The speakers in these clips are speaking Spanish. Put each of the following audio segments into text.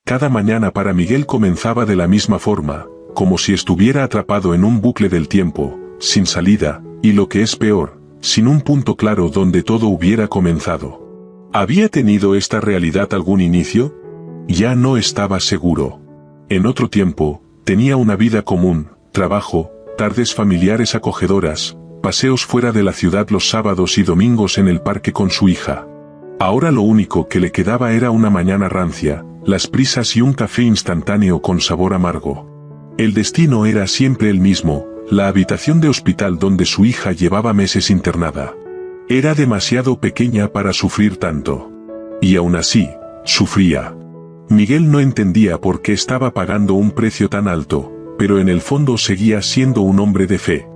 Cada mañana para Miguel comenzaba de la misma forma, como si estuviera atrapado en un bucle del tiempo, sin salida, y lo que es peor, sin un punto claro donde todo hubiera comenzado. ¿Había tenido esta realidad algún inicio? Ya no estaba seguro. En otro tiempo, tenía una vida común, trabajo, tardes familiares acogedoras, paseos fuera de la ciudad los sábados y domingos en el parque con su hija. Ahora lo único que le quedaba era una mañana rancia, las prisas y un café instantáneo con sabor amargo. El destino era siempre el mismo, la habitación de hospital donde su hija llevaba meses internada. Era demasiado pequeña para sufrir tanto. Y aún así, sufría. Miguel no entendía por qué estaba pagando un precio tan alto, pero en el fondo seguía siendo un hombre de fe.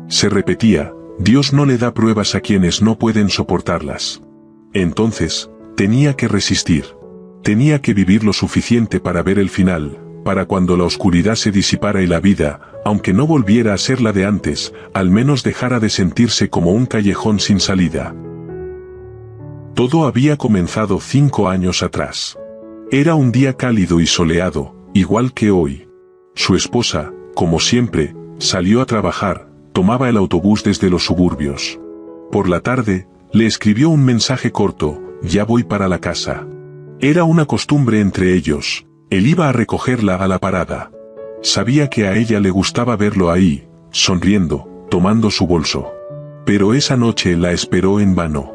Se repetía, Dios no le da pruebas a quienes no pueden soportarlas. Entonces, tenía que resistir. Tenía que vivir lo suficiente para ver el final, para cuando la oscuridad se disipara y la vida, aunque no volviera a ser la de antes, al menos dejara de sentirse como un callejón sin salida. Todo había comenzado 5 años atrás. Era un día cálido y soleado, igual que hoy. Su esposa, como siempre, salió a trabajar, tomaba el autobús desde los suburbios. Por la tarde, le escribió un mensaje corto, ya voy para la casa. Era una costumbre entre ellos, él iba a recogerla a la parada. Sabía que a ella le gustaba verlo ahí, sonriendo, tomando su bolso. Pero esa noche la esperó en vano.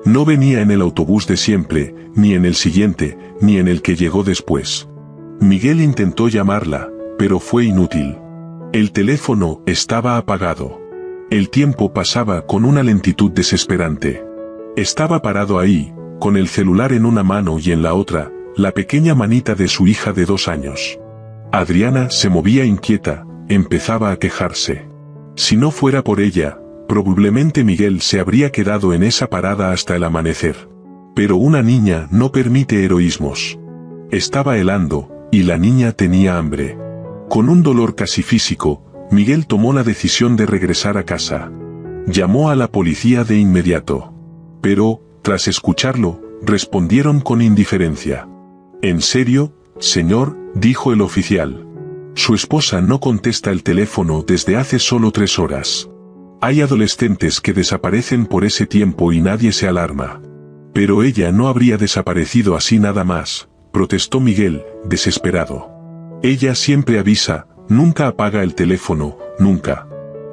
No venía en el autobús de siempre, ni en el siguiente, ni en el que llegó después. Miguel intentó llamarla, pero fue inútil. El teléfono estaba apagado. El tiempo pasaba con una lentitud desesperante. Estaba parado ahí, con el celular en una mano y en la otra, la pequeña manita de su hija de 2 años. Adriana se movía inquieta, empezaba a quejarse. Si no fuera por ella, probablemente Miguel se habría quedado en esa parada hasta el amanecer. Pero una niña no permite heroísmos. Estaba helando, y la niña tenía hambre. Con un dolor casi físico, Miguel tomó la decisión de regresar a casa. Llamó a la policía de inmediato. Pero, tras escucharlo, respondieron con indiferencia. «¿En serio, señor?», dijo el oficial. «Su esposa no contesta el teléfono desde hace solo 3 horas. Hay adolescentes que desaparecen por ese tiempo y nadie se alarma. Pero ella no habría desaparecido así nada más», protestó Miguel, desesperado. «Ella siempre avisa, nunca apaga el teléfono, nunca.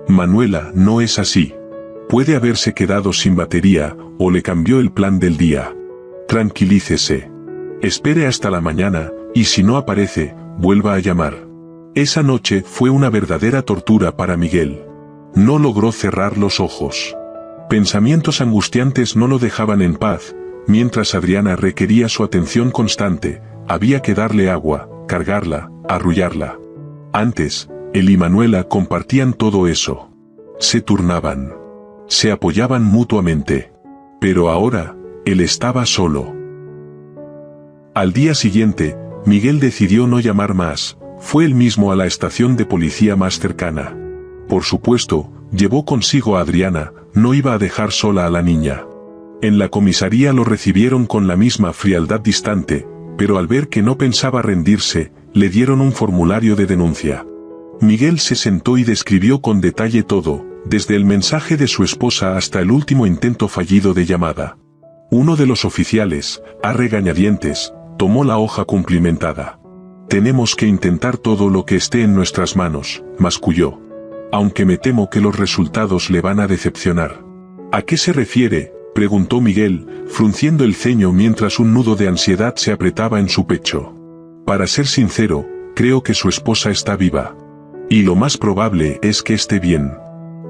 Manuela no es así. Puede haberse quedado sin batería, o le cambió el plan del día. Tranquilícese. Espere hasta la mañana, y si no aparece, vuelva a llamar». Esa noche fue una verdadera tortura para Miguel. No logró cerrar los ojos. Pensamientos angustiantes no lo dejaban en paz, mientras Adriana requería su atención constante, había que darle agua, cargarla, arrullarla. Antes, él y Manuela compartían todo eso. Se turnaban. Se apoyaban mutuamente. Pero ahora, él estaba solo. Al día siguiente, Miguel decidió no llamar más, fue él mismo a la estación de policía más cercana. Por supuesto, llevó consigo a Adriana, no iba a dejar sola a la niña. En la comisaría lo recibieron con la misma frialdad distante, pero al ver que no pensaba rendirse, le dieron un formulario de denuncia. Miguel se sentó y describió con detalle todo, desde el mensaje de su esposa hasta el último intento fallido de llamada. Uno de los oficiales, a regañadientes, tomó la hoja cumplimentada. «Tenemos que intentar todo lo que esté en nuestras manos», masculló. «Aunque me temo que los resultados le van a decepcionar». «¿A qué se refiere?», preguntó Miguel, frunciendo el ceño mientras un nudo de ansiedad se apretaba en su pecho. «Para ser sincero, creo que su esposa está viva. Y lo más probable es que esté bien.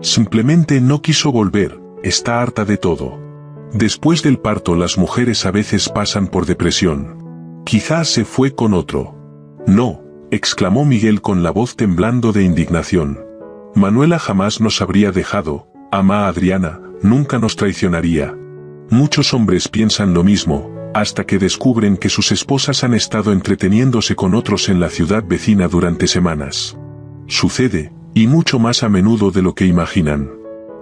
Simplemente no quiso volver, está harta de todo. Después del parto las mujeres a veces pasan por depresión. Quizás se fue con otro». «No», exclamó Miguel con la voz temblando de indignación. «Manuela jamás nos habría dejado, ama a Adriana, nunca nos traicionaría. Muchos hombres piensan lo mismo, hasta que descubren que sus esposas han estado entreteniéndose con otros en la ciudad vecina durante semanas. Sucede, y mucho más a menudo de lo que imaginan.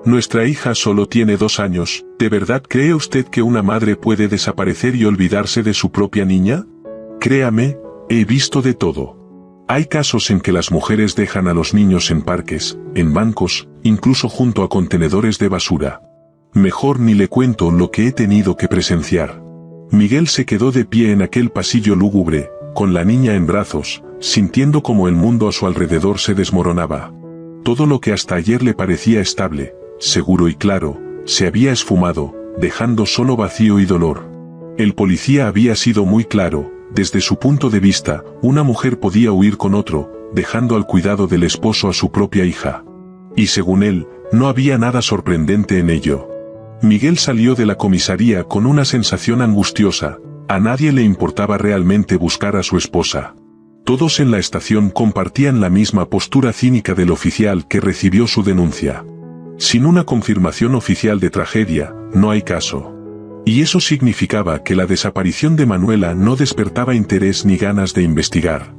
Nuestra hija solo tiene 2 años, ¿de verdad cree usted que una madre puede desaparecer y olvidarse de su propia niña? Créame, He visto de todo. Hay casos en que las mujeres dejan a los niños en parques, en bancos, incluso junto a contenedores de basura. Mejor ni le cuento lo que he tenido que presenciar. Miguel se quedó de pie en aquel pasillo lúgubre, con la niña en brazos, sintiendo como el mundo a su alrededor se desmoronaba. Todo lo que hasta ayer le parecía estable, seguro y claro, se había esfumado, dejando solo vacío y dolor. El policía había sido muy claro. Desde su punto de vista, una mujer podía huir con otro, dejando al cuidado del esposo a su propia hija. Y según él, no había nada sorprendente en ello. Miguel salió de la comisaría con una sensación angustiosa. A nadie le importaba realmente buscar a su esposa. Todos en la estación compartían la misma postura cínica del oficial que recibió su denuncia. Sin una confirmación oficial de tragedia, no hay caso. Y eso significaba que la desaparición de Manuela no despertaba interés ni ganas de investigar.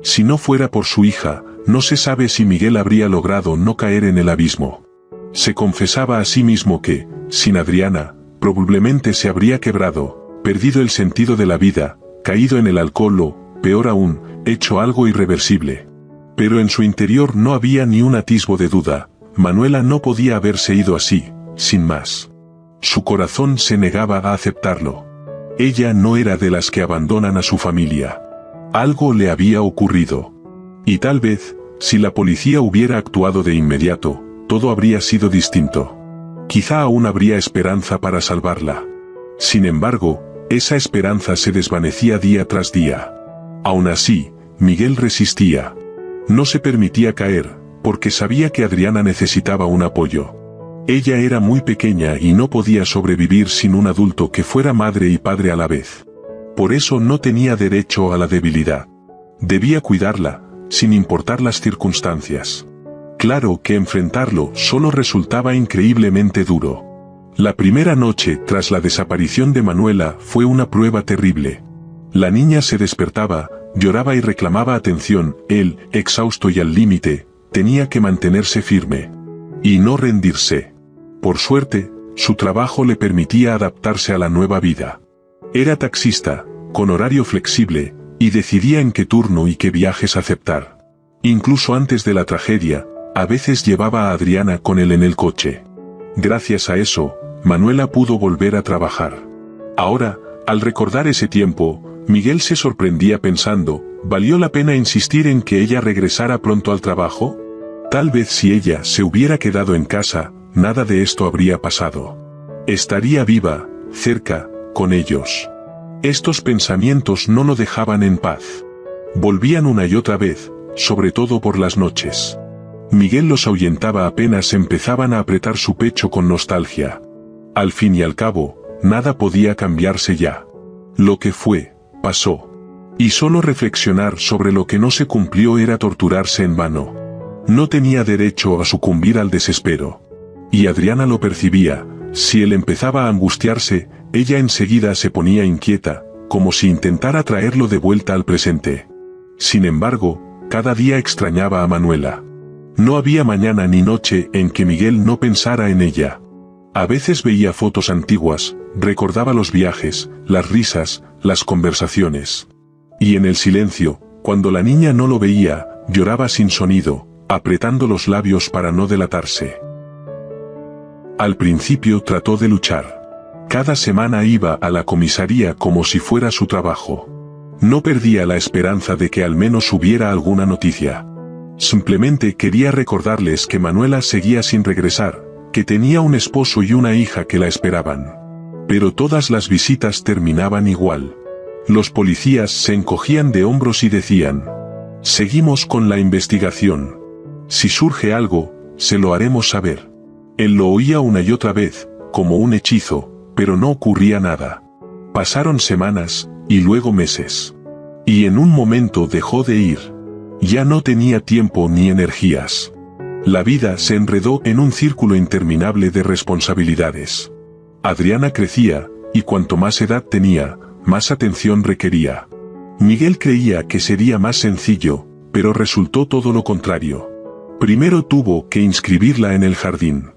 Si no fuera por su hija, no se sabe si Miguel habría logrado no caer en el abismo. Se confesaba a sí mismo que, sin Adriana, probablemente se habría quebrado, perdido el sentido de la vida, caído en el alcohol o, peor aún, hecho algo irreversible. Pero en su interior no había ni un atisbo de duda. Manuela no podía haberse ido así, sin más. Su corazón se negaba a aceptarlo. Ella no era de las que abandonan a su familia. Algo le había ocurrido. Y tal vez, si la policía hubiera actuado de inmediato, todo habría sido distinto. Quizá aún habría esperanza para salvarla. Sin embargo, esa esperanza se desvanecía día tras día. Aún así, Miguel resistía. No se permitía caer, porque sabía que Adriana necesitaba un apoyo. Ella era muy pequeña y no podía sobrevivir sin un adulto que fuera madre y padre a la vez. Por eso no tenía derecho a la debilidad. Debía cuidarla, sin importar las circunstancias. Claro que enfrentarlo solo resultaba increíblemente duro. La primera noche tras la desaparición de Manuela fue una prueba terrible. La niña se despertaba, lloraba y reclamaba atención. Él, exhausto y al límite, tenía que mantenerse firme. Y no rendirse. Por suerte, su trabajo le permitía adaptarse a la nueva vida. Era taxista, con horario flexible, y decidía en qué turno y qué viajes aceptar. Incluso antes de la tragedia, a veces llevaba a Adriana con él en el coche. Gracias a eso, Manuela pudo volver a trabajar. Ahora, al recordar ese tiempo, Miguel se sorprendía pensando, ¿valió la pena insistir en que ella regresara pronto al trabajo? Tal vez si ella se hubiera quedado en casa, nada de esto habría pasado. Estaría viva, cerca, con ellos. Estos pensamientos no lo dejaban en paz. Volvían una y otra vez, sobre todo por las noches. Miguel los ahuyentaba apenas empezaban a apretar su pecho con nostalgia. Al fin y al cabo, nada podía cambiarse ya. Lo que fue, pasó. Y solo reflexionar sobre lo que no se cumplió era torturarse en vano. No tenía derecho a sucumbir al desespero. Y Adriana lo percibía. Si él empezaba a angustiarse, ella enseguida se ponía inquieta, como si intentara traerlo de vuelta al presente. Sin embargo, cada día extrañaba a Manuela. No había mañana ni noche en que Miguel no pensara en ella. A veces veía fotos antiguas, recordaba los viajes, las risas, las conversaciones. Y en el silencio, cuando la niña no lo veía, lloraba sin sonido, apretando los labios para no delatarse. Al principio trató de luchar. Cada semana iba a la comisaría como si fuera su trabajo. No perdía la esperanza de que al menos hubiera alguna noticia. Simplemente quería recordarles que Manuela seguía sin regresar, que tenía un esposo y una hija que la esperaban. Pero todas las visitas terminaban igual. Los policías se encogían de hombros y decían: seguimos con la investigación. Si surge algo, se lo haremos saber. Él lo oía una y otra vez, como un hechizo, pero no ocurría nada. Pasaron semanas, y luego meses. Y en un momento dejó de ir. Ya no tenía tiempo ni energías. La vida se enredó en un círculo interminable de responsabilidades. Adriana crecía, y cuanto más edad tenía, más atención requería. Miguel creía que sería más sencillo, pero resultó todo lo contrario. Primero tuvo que inscribirla en el jardín.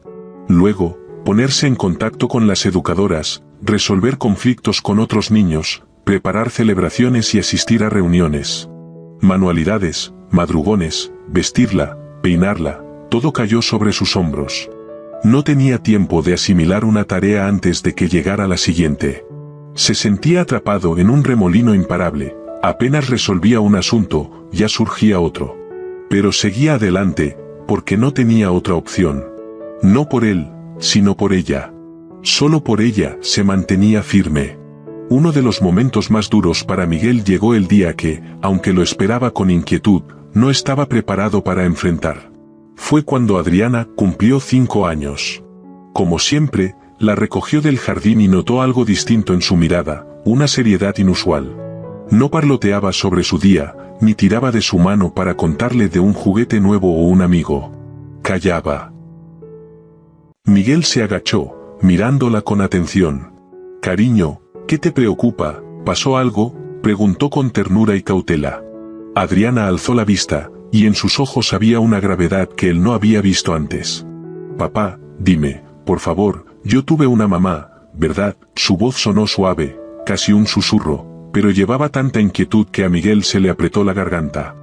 Luego, ponerse en contacto con las educadoras, resolver conflictos con otros niños, preparar celebraciones y asistir a reuniones. Manualidades, madrugones, vestirla, peinarla, todo cayó sobre sus hombros. No tenía tiempo de asimilar una tarea antes de que llegara la siguiente. Se sentía atrapado en un remolino imparable, apenas resolvía un asunto, ya surgía otro. Pero seguía adelante, porque no tenía otra opción. No por él, sino por ella. Solo por ella se mantenía firme. Uno de los momentos más duros para Miguel llegó el día que, aunque lo esperaba con inquietud, no estaba preparado para enfrentar. Fue cuando Adriana cumplió 5 años. Como siempre, la recogió del jardín y notó algo distinto en su mirada, una seriedad inusual. No parloteaba sobre su día, ni tiraba de su mano para contarle de un juguete nuevo o un amigo. Callaba. Miguel se agachó, mirándola con atención. «Cariño, ¿qué te preocupa? ¿Pasó algo?», preguntó con ternura y cautela. Adriana alzó la vista, y en sus ojos había una gravedad que él no había visto antes. «Papá, dime, por favor, yo tuve una mamá, ¿verdad?». Su voz sonó suave, casi un susurro, pero llevaba tanta inquietud que a Miguel se le apretó la garganta.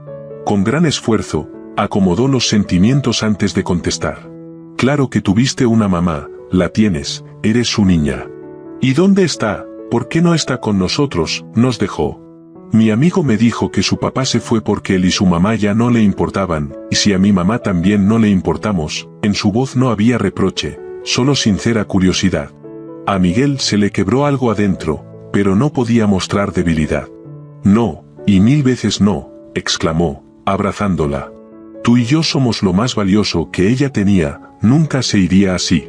Con gran esfuerzo, acomodó los sentimientos antes de contestar. «Claro que tuviste una mamá, la tienes, eres su niña». «¿Y dónde está? ¿Por qué no está con nosotros? Nos dejó». «Mi amigo me dijo que su papá se fue porque él y su mamá ya no le importaban, y si a mi mamá también no le importamos». En su voz no había reproche, solo sincera curiosidad. A Miguel se le quebró algo adentro, pero no podía mostrar debilidad. «No, y 1000 veces no», exclamó, abrazándola. «Tú y yo somos lo más valioso que ella tenía, nunca se iría así.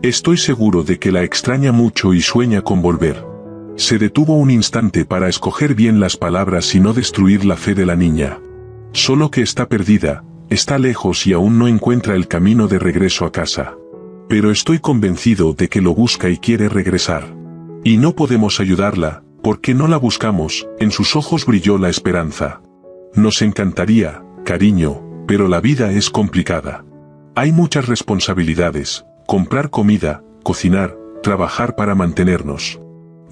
Estoy seguro de que la extraña mucho y sueña con volver». Se detuvo un instante para escoger bien las palabras y no destruir la fe de la niña. «Solo que está perdida, está lejos y aún no encuentra el camino de regreso a casa. Pero estoy convencido de que lo busca y quiere regresar. Y no podemos ayudarla, porque no la buscamos». En sus ojos brilló la esperanza. «Nos encantaría, cariño, pero la vida es complicada. Hay muchas responsabilidades, comprar comida, cocinar, trabajar para mantenernos.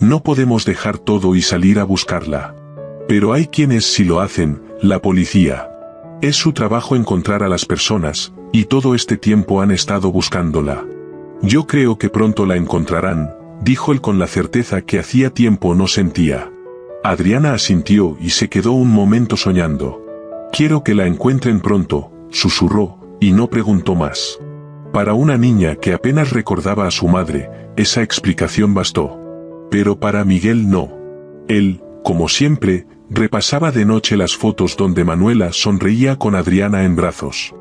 No podemos dejar todo y salir a buscarla. Pero hay quienes sí lo hacen, la policía. Es su trabajo encontrar a las personas, y todo este tiempo han estado buscándola. Yo creo que pronto la encontrarán», dijo él con la certeza que hacía tiempo no sentía. Adriana asintió y se quedó un momento soñando. «Quiero que la encuentren pronto», susurró, y no preguntó más. Para una niña que apenas recordaba a su madre, esa explicación bastó. Pero para Miguel no. Él, como siempre, repasaba de noche las fotos donde Manuela sonreía con Adriana en brazos.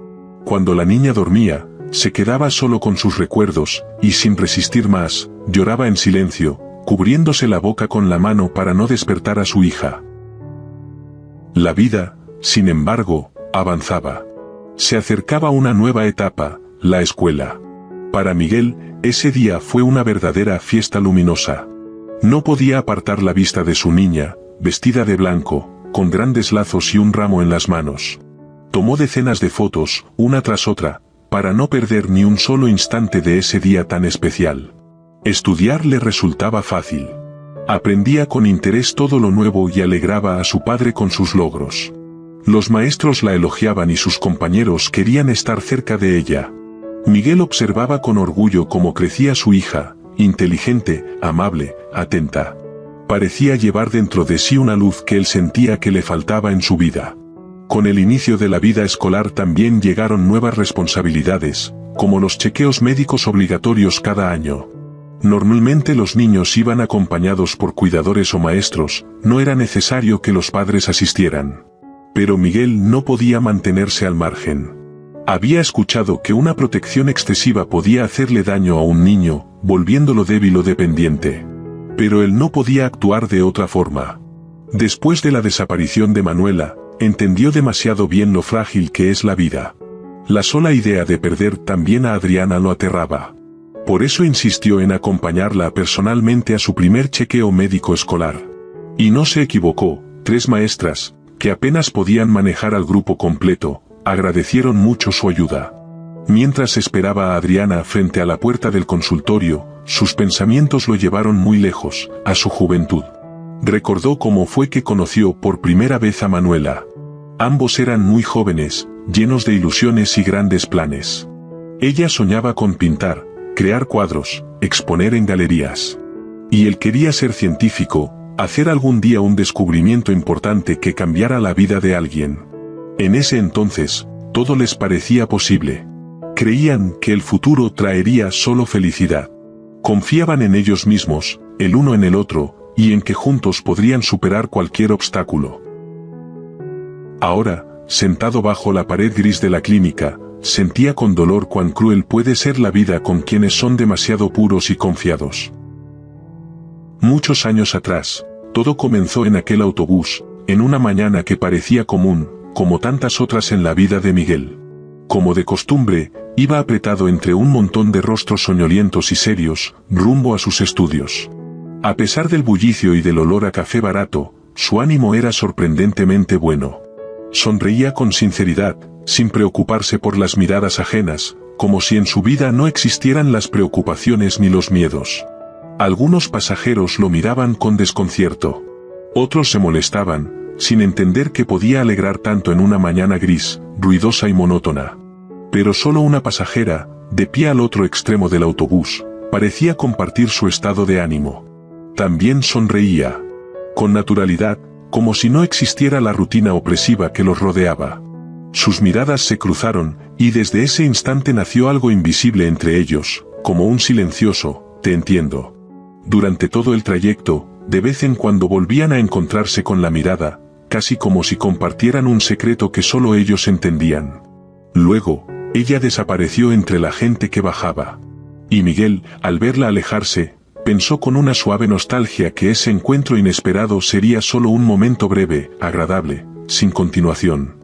Cuando la niña dormía, se quedaba solo con sus recuerdos, y sin resistir más, lloraba en silencio, cubriéndose la boca con la mano para no despertar a su hija. La vida, sin embargo, avanzaba. Se acercaba una nueva etapa, la escuela. Para Miguel, ese día fue una verdadera fiesta luminosa. No podía apartar la vista de su niña, vestida de blanco, con grandes lazos y un ramo en las manos. Tomó decenas de fotos, una tras otra, para no perder ni un solo instante de ese día tan especial. Estudiar le resultaba fácil. Aprendía con interés todo lo nuevo y alegraba a su padre con sus logros. Los maestros la elogiaban y sus compañeros querían estar cerca de ella. Miguel observaba con orgullo cómo crecía su hija, inteligente, amable, atenta. Parecía llevar dentro de sí una luz que él sentía que le faltaba en su vida. Con el inicio de la vida escolar también llegaron nuevas responsabilidades, como los chequeos médicos obligatorios cada año. Normalmente los niños iban acompañados por cuidadores o maestros, no era necesario que los padres asistieran. Pero Miguel no podía mantenerse al margen. Había escuchado que una protección excesiva podía hacerle daño a un niño, volviéndolo débil o dependiente. Pero él no podía actuar de otra forma. Después de la desaparición de Manuela, entendió demasiado bien lo frágil que es la vida. La sola idea de perder también a Adriana lo aterraba. Por eso insistió en acompañarla personalmente a su primer chequeo médico escolar. Y no se equivocó, 3 maestras, que apenas podían manejar al grupo completo, agradecieron mucho su ayuda. Mientras esperaba a Adriana frente a la puerta del consultorio, sus pensamientos lo llevaron muy lejos, a su juventud. Recordó cómo fue que conoció por primera vez a Manuela. Ambos eran muy jóvenes, llenos de ilusiones y grandes planes. Ella soñaba con pintar, crear cuadros, exponer en galerías. Y él quería ser científico, hacer algún día un descubrimiento importante que cambiara la vida de alguien. En ese entonces, todo les parecía posible. Creían que el futuro traería solo felicidad. Confiaban en ellos mismos, el uno en el otro, y en que juntos podrían superar cualquier obstáculo. Ahora, sentado bajo la pared gris de la clínica, sentía con dolor cuán cruel puede ser la vida con quienes son demasiado puros y confiados. Muchos años atrás, todo comenzó en aquel autobús, en una mañana que parecía común, como tantas otras en la vida de Miguel. Como de costumbre, iba apretado entre un montón de rostros soñolientos y serios, rumbo a sus estudios. A pesar del bullicio y del olor a café barato, su ánimo era sorprendentemente bueno. Sonreía con sinceridad, sin preocuparse por las miradas ajenas, como si en su vida no existieran las preocupaciones ni los miedos. Algunos pasajeros lo miraban con desconcierto. Otros se molestaban, sin entender que podía alegrar tanto en una mañana gris, ruidosa y monótona. Pero solo una pasajera, de pie al otro extremo del autobús, parecía compartir su estado de ánimo. También sonreía. Con naturalidad, como si no existiera la rutina opresiva que los rodeaba. Sus miradas se cruzaron, y desde ese instante nació algo invisible entre ellos, como un silencioso, "te entiendo". Durante todo el trayecto, de vez en cuando volvían a encontrarse con la mirada, casi como si compartieran un secreto que solo ellos entendían. Luego, ella desapareció entre la gente que bajaba. Y Miguel, al verla alejarse, pensó con una suave nostalgia que ese encuentro inesperado sería solo un momento breve, agradable, sin continuación.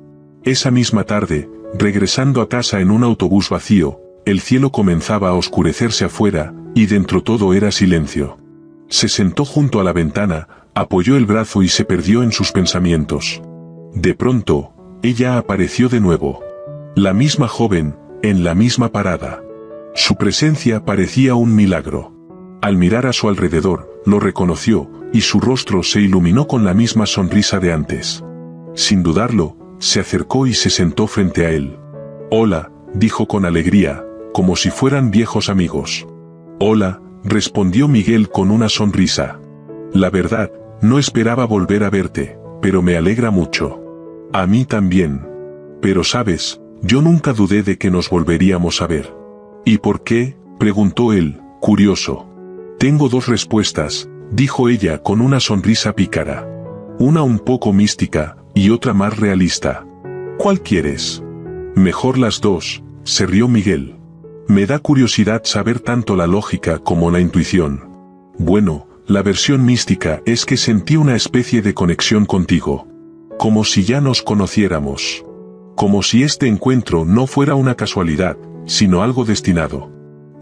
Esa misma tarde, regresando a casa en un autobús vacío, el cielo comenzaba a oscurecerse afuera, y dentro todo era silencio. Se sentó junto a la ventana, apoyó el brazo y se perdió en sus pensamientos. De pronto, ella apareció de nuevo. La misma joven, en la misma parada. Su presencia parecía un milagro. Al mirar a su alrededor, lo reconoció, y su rostro se iluminó con la misma sonrisa de antes. Sin dudarlo, se acercó y se sentó frente a él. «Hola», dijo con alegría, como si fueran viejos amigos. «Hola», respondió Miguel con una sonrisa. «La verdad, no esperaba volver a verte, pero me alegra mucho». «A mí también. Pero sabes, yo nunca dudé de que nos volveríamos a ver». «¿Y por qué?», preguntó él, curioso. «Tengo dos respuestas», dijo ella con una sonrisa pícara. «Una un poco mística, y otra más realista». «¿Cuál quieres?» «Mejor las dos», se rió Miguel. «Me da curiosidad saber tanto la lógica como la intuición». «Bueno, la versión mística es que sentí una especie de conexión contigo. Como si ya nos conociéramos. Como si este encuentro no fuera una casualidad, sino algo destinado.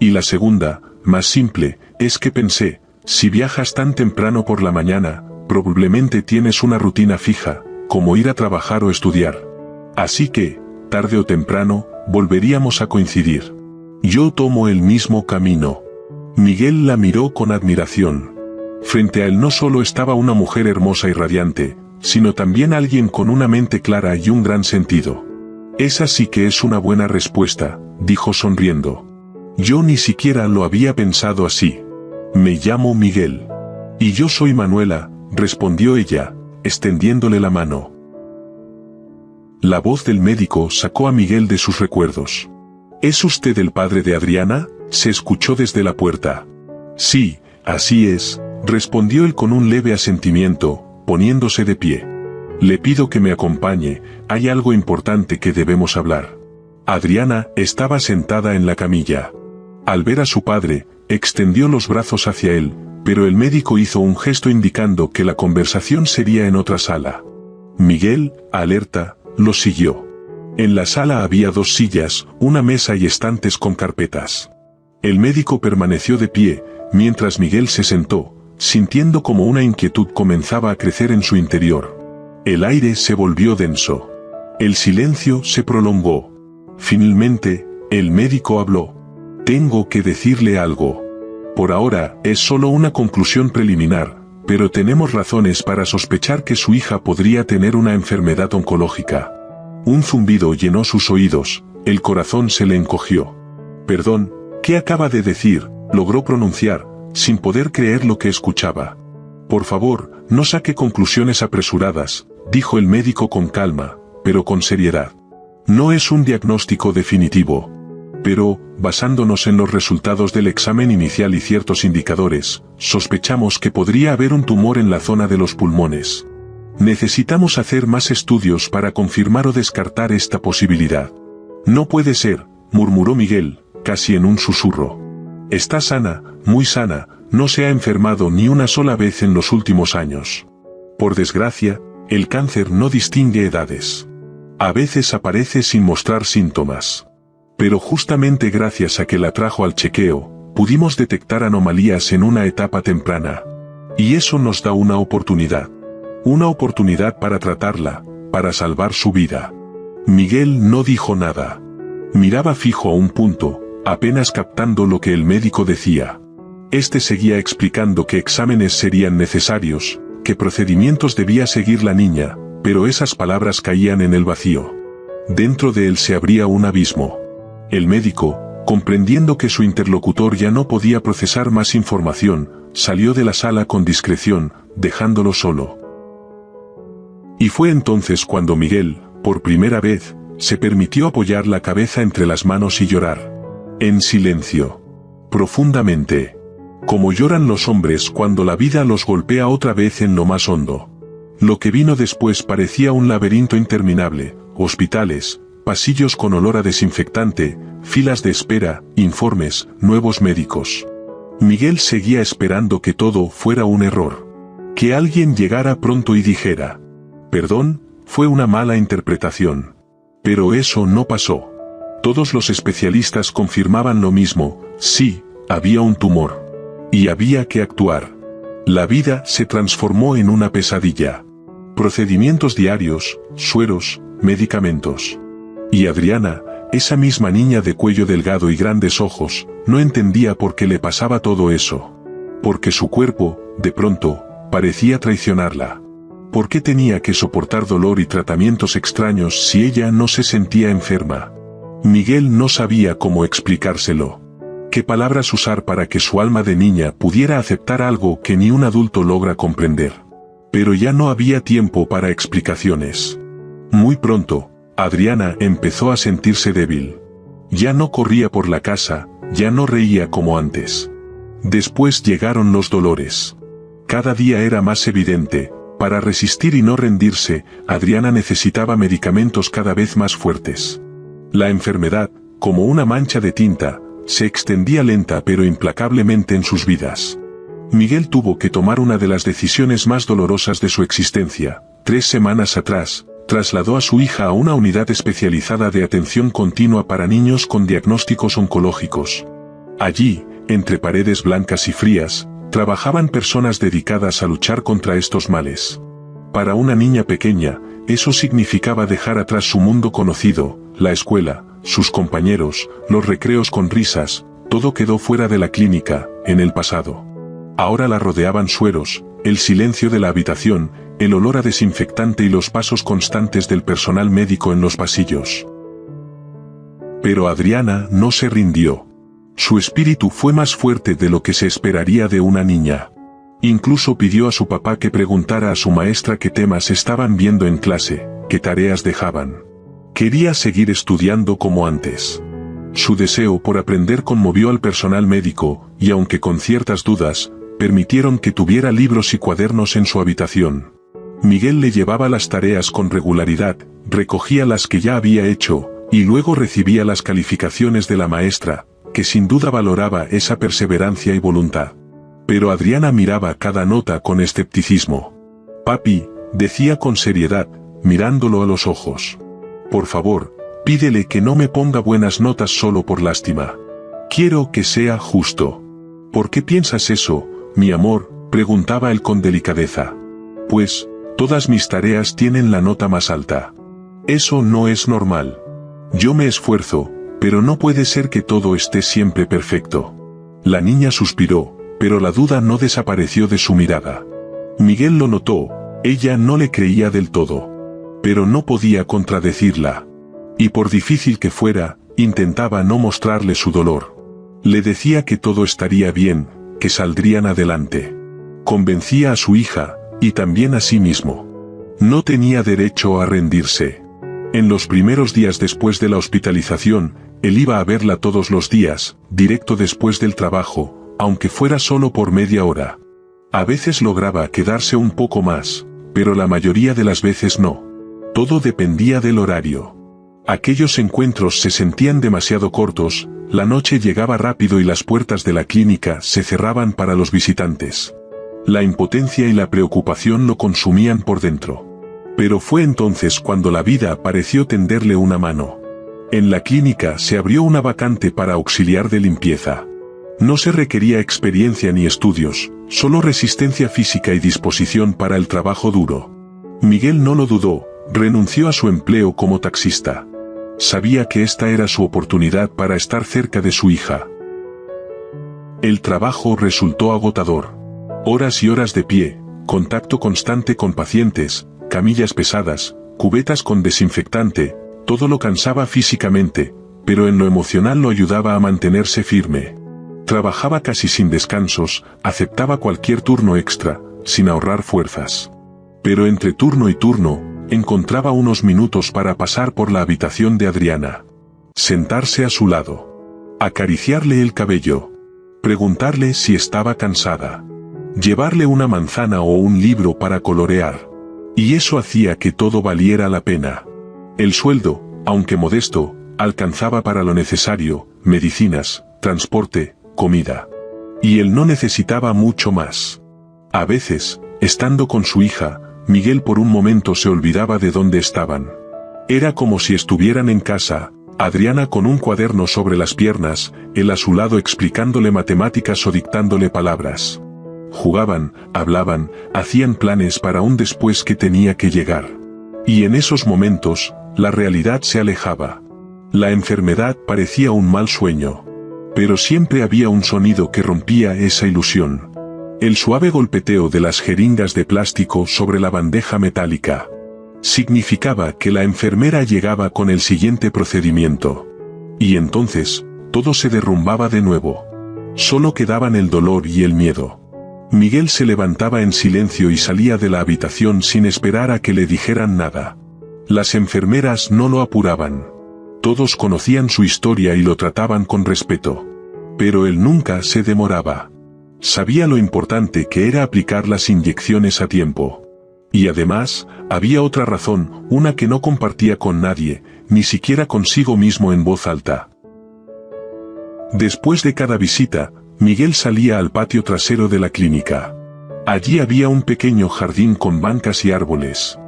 Y la segunda, más simple, es que pensé, si viajas tan temprano por la mañana, probablemente tienes una rutina fija, como ir a trabajar o estudiar. Así que, tarde o temprano, volveríamos a coincidir. Yo tomo el mismo camino». Miguel la miró con admiración. Frente a él no solo estaba una mujer hermosa y radiante, sino también alguien con una mente clara y un gran sentido. «Esa sí que es una buena respuesta», dijo sonriendo. «Yo ni siquiera lo había pensado así. Me llamo Miguel». «Y yo soy Manuela», respondió ella, extendiéndole la mano. La voz del médico sacó a Miguel de sus recuerdos. «¿Es usted el padre de Adriana?», se escuchó desde la puerta. «Sí, así es», respondió él con un leve asentimiento, poniéndose de pie. «Le pido que me acompañe, hay algo importante que debemos hablar». Adriana estaba sentada en la camilla. Al ver a su padre, extendió los brazos hacia él, pero el médico hizo un gesto indicando que la conversación sería en otra sala. Miguel, alerta, lo siguió. En la sala había dos sillas, una mesa y estantes con carpetas. El médico permaneció de pie, mientras Miguel se sentó, sintiendo como una inquietud comenzaba a crecer en su interior. El aire se volvió denso. El silencio se prolongó. Finalmente, el médico habló. «Tengo que decirle algo. Por ahora, es solo una conclusión preliminar, pero tenemos razones para sospechar que su hija podría tener una enfermedad oncológica. Un zumbido llenó sus oídos, el corazón se le encogió. Perdón, ¿qué acaba de decir?, logró pronunciar, sin poder creer lo que escuchaba. Por favor, no saque conclusiones apresuradas, dijo el médico con calma, pero con seriedad. No es un diagnóstico definitivo. Pero, basándonos en los resultados del examen inicial y ciertos indicadores, sospechamos que podría haber un tumor en la zona de los pulmones. Necesitamos hacer más estudios para confirmar o descartar esta posibilidad. No puede ser, murmuró Miguel, casi en un susurro. Está sana, muy sana, no se ha enfermado ni una sola vez en los últimos años. Por desgracia, el cáncer no distingue edades. A veces aparece sin mostrar síntomas. Pero justamente gracias a que la trajo al chequeo, pudimos detectar anomalías en una etapa temprana. Y eso nos da una oportunidad. Una oportunidad para tratarla, para salvar su vida. Miguel no dijo nada. Miraba fijo a un punto, apenas captando lo que el médico decía. Este seguía explicando qué exámenes serían necesarios, qué procedimientos debía seguir la niña, pero esas palabras caían en el vacío. Dentro de él se abría un abismo. El médico, comprendiendo que su interlocutor ya no podía procesar más información, salió de la sala con discreción, dejándolo solo. Y fue entonces cuando Miguel, por primera vez, se permitió apoyar la cabeza entre las manos y llorar. En silencio. Profundamente. Como lloran los hombres cuando la vida los golpea otra vez en lo más hondo. Lo que vino después parecía un laberinto interminable, hospitales, pasillos con olor a desinfectante, filas de espera, informes, nuevos médicos. Miguel seguía esperando que todo fuera un error. Que alguien llegara pronto y dijera: perdón, fue una mala interpretación. Pero eso no pasó. Todos los especialistas confirmaban lo mismo: sí, había un tumor. Y había que actuar. La vida se transformó en una pesadilla. Procedimientos diarios, sueros, medicamentos. Y Adriana, esa misma niña de cuello delgado y grandes ojos, no entendía por qué le pasaba todo eso. Porque su cuerpo, de pronto, parecía traicionarla. ¿Por qué tenía que soportar dolor y tratamientos extraños si ella no se sentía enferma? Miguel no sabía cómo explicárselo. ¿Qué palabras usar para que su alma de niña pudiera aceptar algo que ni un adulto logra comprender? Pero ya no había tiempo para explicaciones. Muy pronto, Adriana empezó a sentirse débil. Ya no corría por la casa, ya no reía como antes. Después llegaron los dolores. Cada día era más evidente. Para resistir y no rendirse, Adriana necesitaba medicamentos cada vez más fuertes. La enfermedad, como una mancha de tinta, se extendía lenta pero implacablemente en sus vidas. Miguel tuvo que tomar una de las decisiones más dolorosas de su existencia. 3 semanas atrás, trasladó a su hija a una unidad especializada de atención continua para niños con diagnósticos oncológicos. Allí, entre paredes blancas y frías, trabajaban personas dedicadas a luchar contra estos males. Para una niña pequeña, eso significaba dejar atrás su mundo conocido, la escuela, sus compañeros, los recreos con risas, todo quedó fuera de la clínica, en el pasado. Ahora la rodeaban sueros, el silencio de la habitación, el olor a desinfectante y los pasos constantes del personal médico en los pasillos. Pero Adriana no se rindió. Su espíritu fue más fuerte de lo que se esperaría de una niña. Incluso pidió a su papá que preguntara a su maestra qué temas estaban viendo en clase, qué tareas dejaban. Quería seguir estudiando como antes. Su deseo por aprender conmovió al personal médico, y aunque con ciertas dudas, permitieron que tuviera libros y cuadernos en su habitación. Miguel le llevaba las tareas con regularidad, recogía las que ya había hecho, y luego recibía las calificaciones de la maestra, que sin duda valoraba esa perseverancia y voluntad. Pero Adriana miraba cada nota con escepticismo. «Papi», decía con seriedad, mirándolo a los ojos. «Por favor, pídele que no me ponga buenas notas solo por lástima. Quiero que sea justo». «¿Por qué piensas eso, mi amor?», preguntaba él con delicadeza. «Pues, todas mis tareas tienen la nota más alta. Eso no es normal. Yo me esfuerzo, pero no puede ser que todo esté siempre perfecto». La niña suspiró, pero la duda no desapareció de su mirada. Miguel lo notó, ella no le creía del todo. Pero no podía contradecirla. Y por difícil que fuera, intentaba no mostrarle su dolor. Le decía que todo estaría bien, que saldrían adelante. Convencía a su hija, y también a sí mismo. No tenía derecho a rendirse. En los primeros días después de la hospitalización, él iba a verla todos los días, directo después del trabajo, aunque fuera solo por media hora. A veces lograba quedarse un poco más, pero la mayoría de las veces no. Todo dependía del horario. Aquellos encuentros se sentían demasiado cortos, la noche llegaba rápido y las puertas de la clínica se cerraban para los visitantes. La impotencia y la preocupación lo consumían por dentro. Pero fue entonces cuando la vida pareció tenderle una mano. En la clínica se abrió una vacante para auxiliar de limpieza. No se requería experiencia ni estudios, solo resistencia física y disposición para el trabajo duro. Miguel no lo dudó, renunció a su empleo como taxista. Sabía que esta era su oportunidad para estar cerca de su hija. El trabajo resultó agotador. Horas y horas de pie, contacto constante con pacientes, camillas pesadas, cubetas con desinfectante, todo lo cansaba físicamente, pero en lo emocional lo ayudaba a mantenerse firme. Trabajaba casi sin descansos, aceptaba cualquier turno extra, sin ahorrar fuerzas. Pero entre turno y turno, encontraba unos minutos para pasar por la habitación de Adriana. Sentarse a su lado. Acariciarle el cabello. Preguntarle si estaba cansada. Llevarle una manzana o un libro para colorear. Y eso hacía que todo valiera la pena. El sueldo, aunque modesto, alcanzaba para lo necesario, medicinas, transporte, comida. Y él no necesitaba mucho más. A veces, estando con su hija, Miguel por un momento se olvidaba de dónde estaban. Era como si estuvieran en casa, Adriana con un cuaderno sobre las piernas, él a su lado explicándole matemáticas o dictándole palabras. Jugaban, hablaban, hacían planes para un después que tenía que llegar. Y en esos momentos, la realidad se alejaba. La enfermedad parecía un mal sueño. Pero siempre había un sonido que rompía esa ilusión. El suave golpeteo de las jeringas de plástico sobre la bandeja metálica. Significaba que la enfermera llegaba con el siguiente procedimiento. Y entonces, todo se derrumbaba de nuevo. Solo quedaban el dolor y el miedo. Miguel se levantaba en silencio y salía de la habitación sin esperar a que le dijeran nada. Las enfermeras no lo apuraban. Todos conocían su historia y lo trataban con respeto. Pero él nunca se demoraba. Sabía lo importante que era aplicar las inyecciones a tiempo. Y además, había otra razón, una que no compartía con nadie, ni siquiera consigo mismo en voz alta. Después de cada visita, Miguel salía al patio trasero de la clínica. Allí había un pequeño jardín con bancas y árboles.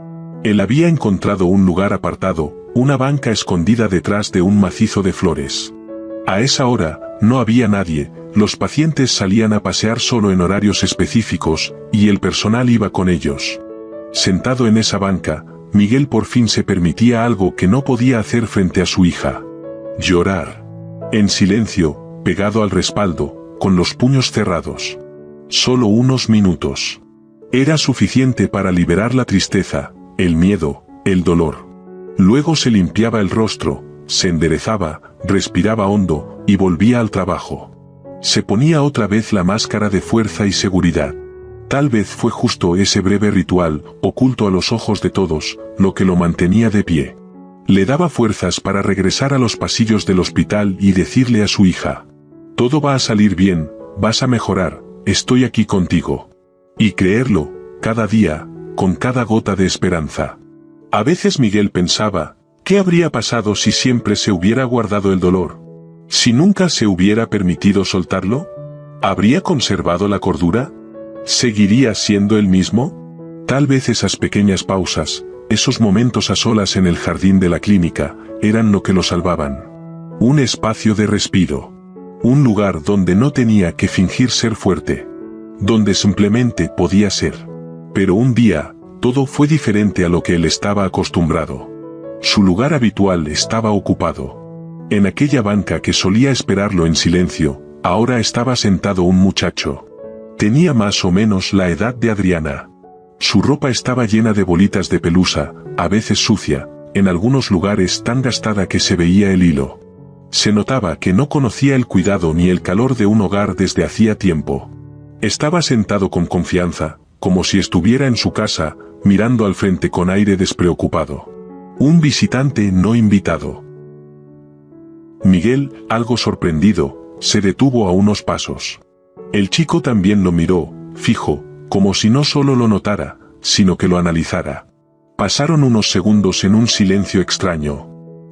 Él había encontrado un lugar apartado, una banca escondida detrás de un macizo de flores. A esa hora, no había nadie, los pacientes salían a pasear solo en horarios específicos, y el personal iba con ellos. Sentado en esa banca, Miguel por fin se permitía algo que no podía hacer frente a su hija. Llorar. En silencio, pegado al respaldo, con los puños cerrados. Solo unos minutos. Era suficiente para liberar la tristeza, el miedo, el dolor. Luego se limpiaba el rostro, se enderezaba, respiraba hondo, y volvía al trabajo. Se ponía otra vez la máscara de fuerza y seguridad. Tal vez fue justo ese breve ritual, oculto a los ojos de todos, lo que lo mantenía de pie. Le daba fuerzas para regresar a los pasillos del hospital y decirle a su hija: todo va a salir bien, vas a mejorar, estoy aquí contigo. Y creerlo, cada día, con cada gota de esperanza. A veces Miguel pensaba, ¿qué habría pasado si siempre se hubiera guardado el dolor? ¿Si nunca se hubiera permitido soltarlo? ¿Habría conservado la cordura? ¿Seguiría siendo el mismo? Tal vez esas pequeñas pausas, esos momentos a solas en el jardín de la clínica, eran lo que lo salvaban. Un espacio de respiro. Un lugar donde no tenía que fingir ser fuerte. Donde simplemente podía ser. Pero un día, todo fue diferente a lo que él estaba acostumbrado. Su lugar habitual estaba ocupado. En aquella banca que solía esperarlo en silencio, ahora estaba sentado un muchacho. Tenía más o menos la edad de Adriana. Su ropa estaba llena de bolitas de pelusa, a veces sucia, en algunos lugares tan gastada que se veía el hilo. Se notaba que no conocía el cuidado ni el calor de un hogar desde hacía tiempo. Estaba sentado con confianza, como si estuviera en su casa, mirando al frente con aire despreocupado. Un visitante no invitado. Miguel, algo sorprendido, se detuvo a unos pasos. El chico también lo miró, fijo, como si no solo lo notara, sino que lo analizara. Pasaron unos segundos en un silencio extraño.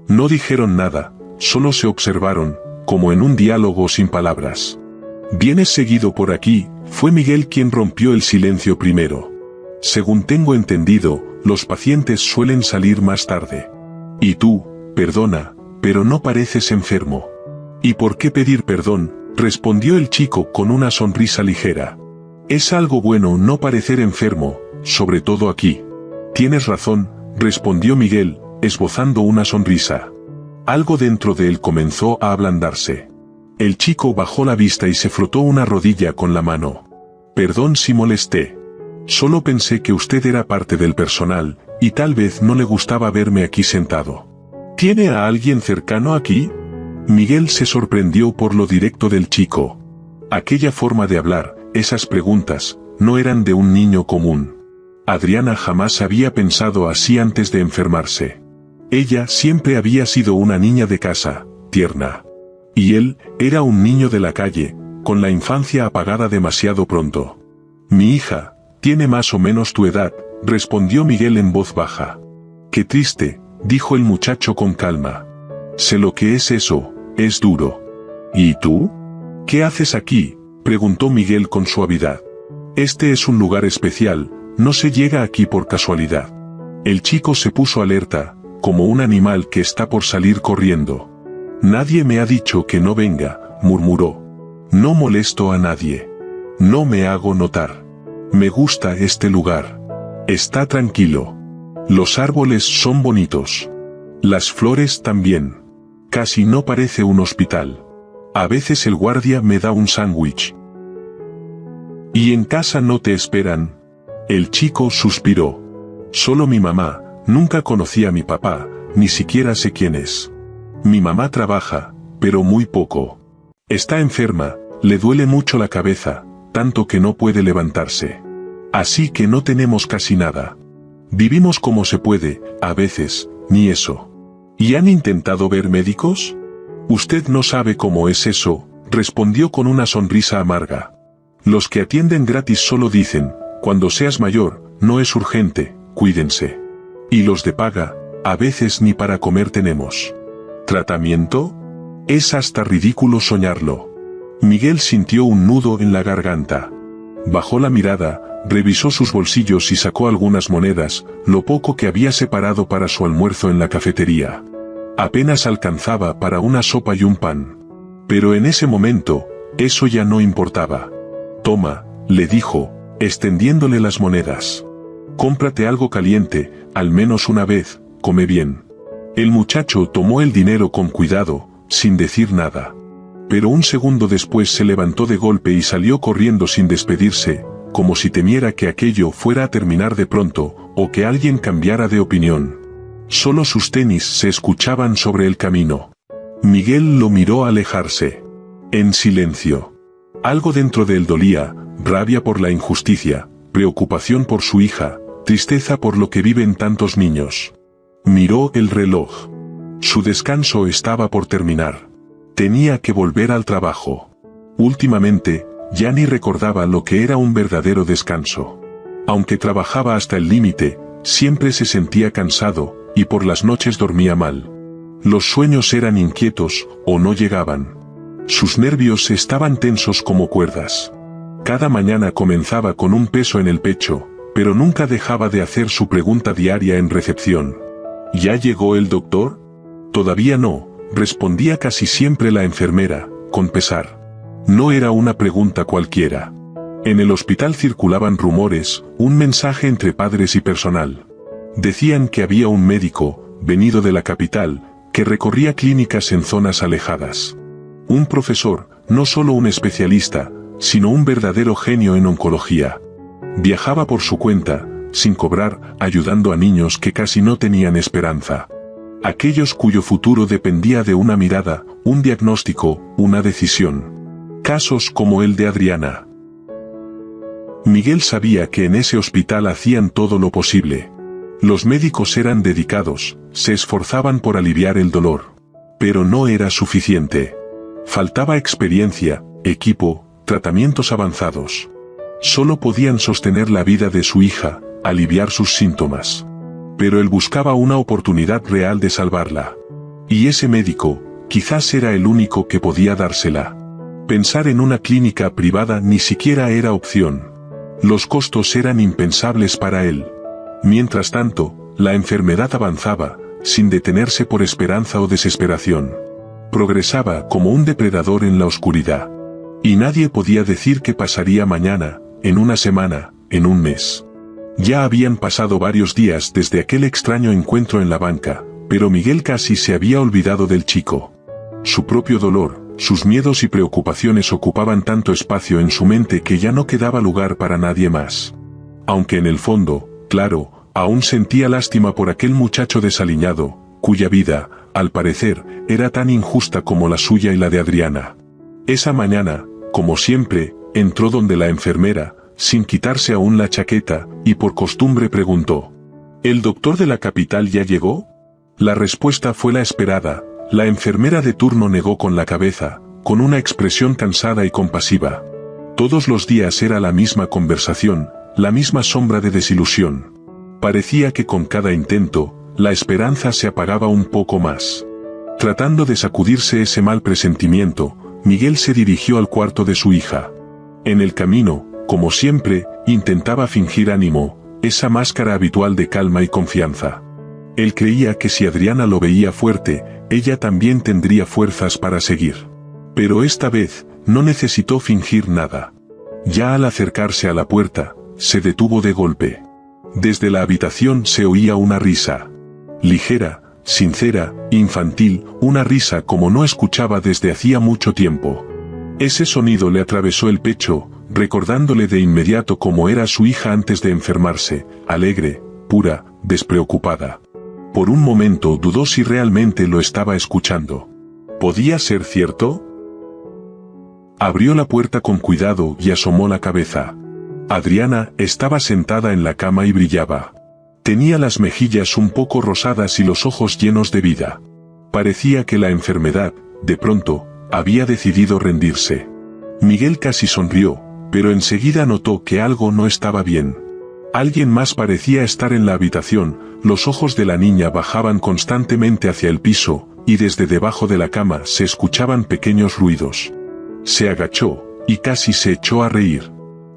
No dijeron nada, solo se observaron, como en un diálogo sin palabras. «¿Vienes seguido por aquí?», fue Miguel quien rompió el silencio primero. «Según tengo entendido, los pacientes suelen salir más tarde. Y tú, perdona, pero no pareces enfermo». «¿Y por qué pedir perdón?», respondió el chico con una sonrisa ligera. «Es algo bueno no parecer enfermo, sobre todo aquí». «Tienes razón», respondió Miguel, esbozando una sonrisa. Algo dentro de él comenzó a ablandarse. El chico bajó la vista y se frotó una rodilla con la mano. «Perdón si molesté. Solo pensé que usted era parte del personal, y tal vez no le gustaba verme aquí sentado». «¿Tiene a alguien cercano aquí?». Miguel se sorprendió por lo directo del chico. Aquella forma de hablar, esas preguntas, no eran de un niño común. Adriana jamás había pensado así antes de enfermarse. Ella siempre había sido una niña de casa, tierna. Y él, era un niño de la calle, con la infancia apagada demasiado pronto. «Mi hija, tiene más o menos tu edad», respondió Miguel en voz baja. «Qué triste», dijo el muchacho con calma. «Sé lo que es eso, es duro». «¿Y tú? ¿Qué haces aquí?», preguntó Miguel con suavidad. «Este es un lugar especial, no se llega aquí por casualidad». El chico se puso alerta, como un animal que está por salir corriendo. «Nadie me ha dicho que no venga», murmuró. «No molesto a nadie. No me hago notar. Me gusta este lugar. Está tranquilo. Los árboles son bonitos. Las flores también. Casi no parece un hospital. A veces el guardia me da un sándwich». «¿Y en casa no te esperan?». El chico suspiró. «Solo mi mamá, nunca conocí a mi papá, ni siquiera sé quién es. Mi mamá trabaja, pero muy poco. Está enferma, le duele mucho la cabeza, tanto que no puede levantarse. Así que no tenemos casi nada. Vivimos como se puede, a veces, ni eso». «¿Y han intentado ver médicos?». «Usted no sabe cómo es eso», respondió con una sonrisa amarga. «Los que atienden gratis solo dicen, cuando seas mayor, no es urgente, cuídense. Y los de paga, a veces ni para comer tenemos». «¿Tratamiento?». «Es hasta ridículo soñarlo». Miguel sintió un nudo en la garganta. Bajó la mirada, revisó sus bolsillos y sacó algunas monedas, lo poco que había separado para su almuerzo en la cafetería. Apenas alcanzaba para una sopa y un pan. Pero en ese momento, eso ya no importaba. «Toma», le dijo, extendiéndole las monedas. «Cómprate algo caliente, al menos una vez, come bien». El muchacho tomó el dinero con cuidado, sin decir nada. Pero un segundo después se levantó de golpe y salió corriendo sin despedirse, como si temiera que aquello fuera a terminar de pronto, o que alguien cambiara de opinión. Solo sus tenis se escuchaban sobre el camino. Miguel lo miró alejarse. En silencio. Algo dentro de él dolía, rabia por la injusticia, preocupación por su hija, tristeza por lo que viven tantos niños. Miró el reloj. Su descanso estaba por terminar. Tenía que volver al trabajo. Últimamente, ya ni recordaba lo que era un verdadero descanso. Aunque trabajaba hasta el límite, siempre se sentía cansado, y por las noches dormía mal. Los sueños eran inquietos, o no llegaban. Sus nervios estaban tensos como cuerdas. Cada mañana comenzaba con un peso en el pecho, pero nunca dejaba de hacer su pregunta diaria en recepción. ¿Ya llegó el doctor? Todavía no, respondía casi siempre la enfermera, con pesar. No era una pregunta cualquiera. En el hospital circulaban rumores, un mensaje entre padres y personal. Decían que había un médico, venido de la capital, que recorría clínicas en zonas alejadas. Un profesor, no solo un especialista, sino un verdadero genio en oncología. Viajaba por su cuenta, sin cobrar, ayudando a niños que casi no tenían esperanza. Aquellos cuyo futuro dependía de una mirada, un diagnóstico, una decisión. Casos como el de Adriana. Miguel sabía que en ese hospital hacían todo lo posible. Los médicos eran dedicados, se esforzaban por aliviar el dolor. Pero no era suficiente. Faltaba experiencia, equipo, tratamientos avanzados. Solo podían sostener la vida de su hija, aliviar sus síntomas. Pero él buscaba una oportunidad real de salvarla. Y ese médico, quizás era el único que podía dársela. Pensar en una clínica privada ni siquiera era opción. Los costos eran impensables para él. Mientras tanto, la enfermedad avanzaba, sin detenerse por esperanza o desesperación. Progresaba como un depredador en la oscuridad. Y nadie podía decir qué pasaría mañana, en una semana, en un mes. Ya habían pasado varios días desde aquel extraño encuentro en la banca, pero Miguel casi se había olvidado del chico. Su propio dolor, sus miedos y preocupaciones ocupaban tanto espacio en su mente que ya no quedaba lugar para nadie más. Aunque en el fondo, claro, aún sentía lástima por aquel muchacho desaliñado, cuya vida, al parecer, era tan injusta como la suya y la de Adriana. Esa mañana, como siempre, entró donde la enfermera, sin quitarse aún la chaqueta, y por costumbre preguntó: ¿El doctor de la capital ya llegó? La respuesta fue la esperada. La enfermera de turno negó con la cabeza, con una expresión cansada y compasiva. Todos los días era la misma conversación, la misma sombra de desilusión. Parecía que con cada intento, la esperanza se apagaba un poco más. Tratando de sacudirse ese mal presentimiento, Miguel se dirigió al cuarto de su hija. En el camino, como siempre, intentaba fingir ánimo, esa máscara habitual de calma y confianza. Él creía que si Adriana lo veía fuerte, ella también tendría fuerzas para seguir. Pero esta vez, no necesitó fingir nada. Ya al acercarse a la puerta, se detuvo de golpe. Desde la habitación se oía una risa. Ligera, sincera, infantil, una risa como no escuchaba desde hacía mucho tiempo. Ese sonido le atravesó el pecho, recordándole de inmediato cómo era su hija antes de enfermarse, alegre, pura, despreocupada. Por un momento dudó si realmente lo estaba escuchando. ¿Podía ser cierto? Abrió la puerta con cuidado y asomó la cabeza. Adriana estaba sentada en la cama y brillaba. Tenía las mejillas un poco rosadas y los ojos llenos de vida. Parecía que la enfermedad, de pronto, había decidido rendirse. Miguel casi sonrió, pero enseguida notó que algo no estaba bien. Alguien más parecía estar en la habitación, los ojos de la niña bajaban constantemente hacia el piso, y desde debajo de la cama se escuchaban pequeños ruidos. Se agachó, y casi se echó a reír.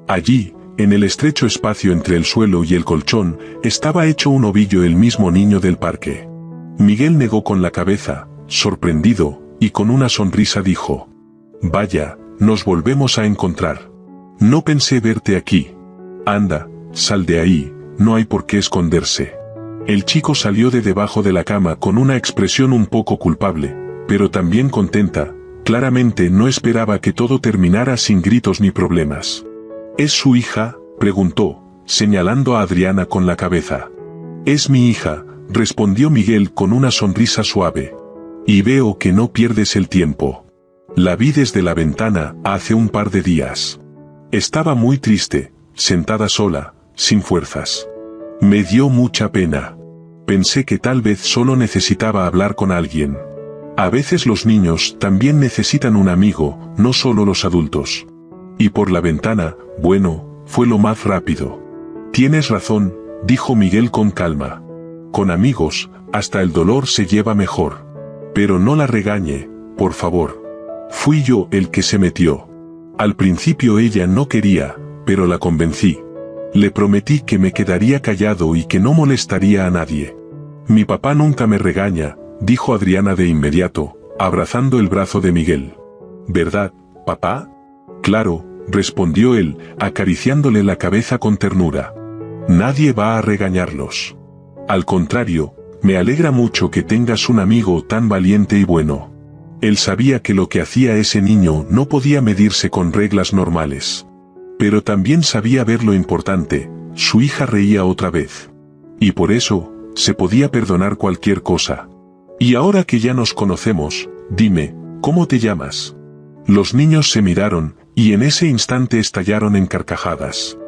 Allí, en el estrecho espacio entre el suelo y el colchón, estaba hecho un ovillo el mismo niño del parque. Miguel negó con la cabeza, sorprendido, y con una sonrisa dijo: «Vaya, nos volvemos a encontrar. No pensé verte aquí. Anda, sal de ahí, no hay por qué esconderse». El chico salió de debajo de la cama con una expresión un poco culpable, pero también contenta. Claramente no esperaba que todo terminara sin gritos ni problemas. ¿Es su hija?, preguntó, señalando a Adriana con la cabeza. «Es mi hija», respondió Miguel con una sonrisa suave. «Y veo que no pierdes el tiempo. La vi desde la ventana hace un par de días. Estaba muy triste, sentada sola, sin fuerzas. Me dio mucha pena. Pensé que tal vez solo necesitaba hablar con alguien. A veces los niños también necesitan un amigo, no solo los adultos. Y por la ventana, bueno, fue lo más rápido». «Tienes razón», dijo Miguel con calma. «Con amigos, hasta el dolor se lleva mejor. Pero no la regañe, por favor. Fui yo el que se metió. Al principio ella no quería, pero la convencí. Le prometí que me quedaría callado y que no molestaría a nadie. Mi papá nunca me regaña», dijo Adriana de inmediato, abrazando el brazo de Miguel. «¿Verdad, papá?» «Claro», respondió él, acariciándole la cabeza con ternura. «Nadie va a regañarlos. Al contrario, me alegra mucho que tengas un amigo tan valiente y bueno». Él sabía que lo que hacía ese niño no podía medirse con reglas normales. Pero también sabía ver lo importante, Su hija reía otra vez. Y por eso, se podía perdonar cualquier cosa. Y ahora que ya nos conocemos, dime, ¿cómo te llamas? Los niños se miraron, y en ese instante estallaron en carcajadas.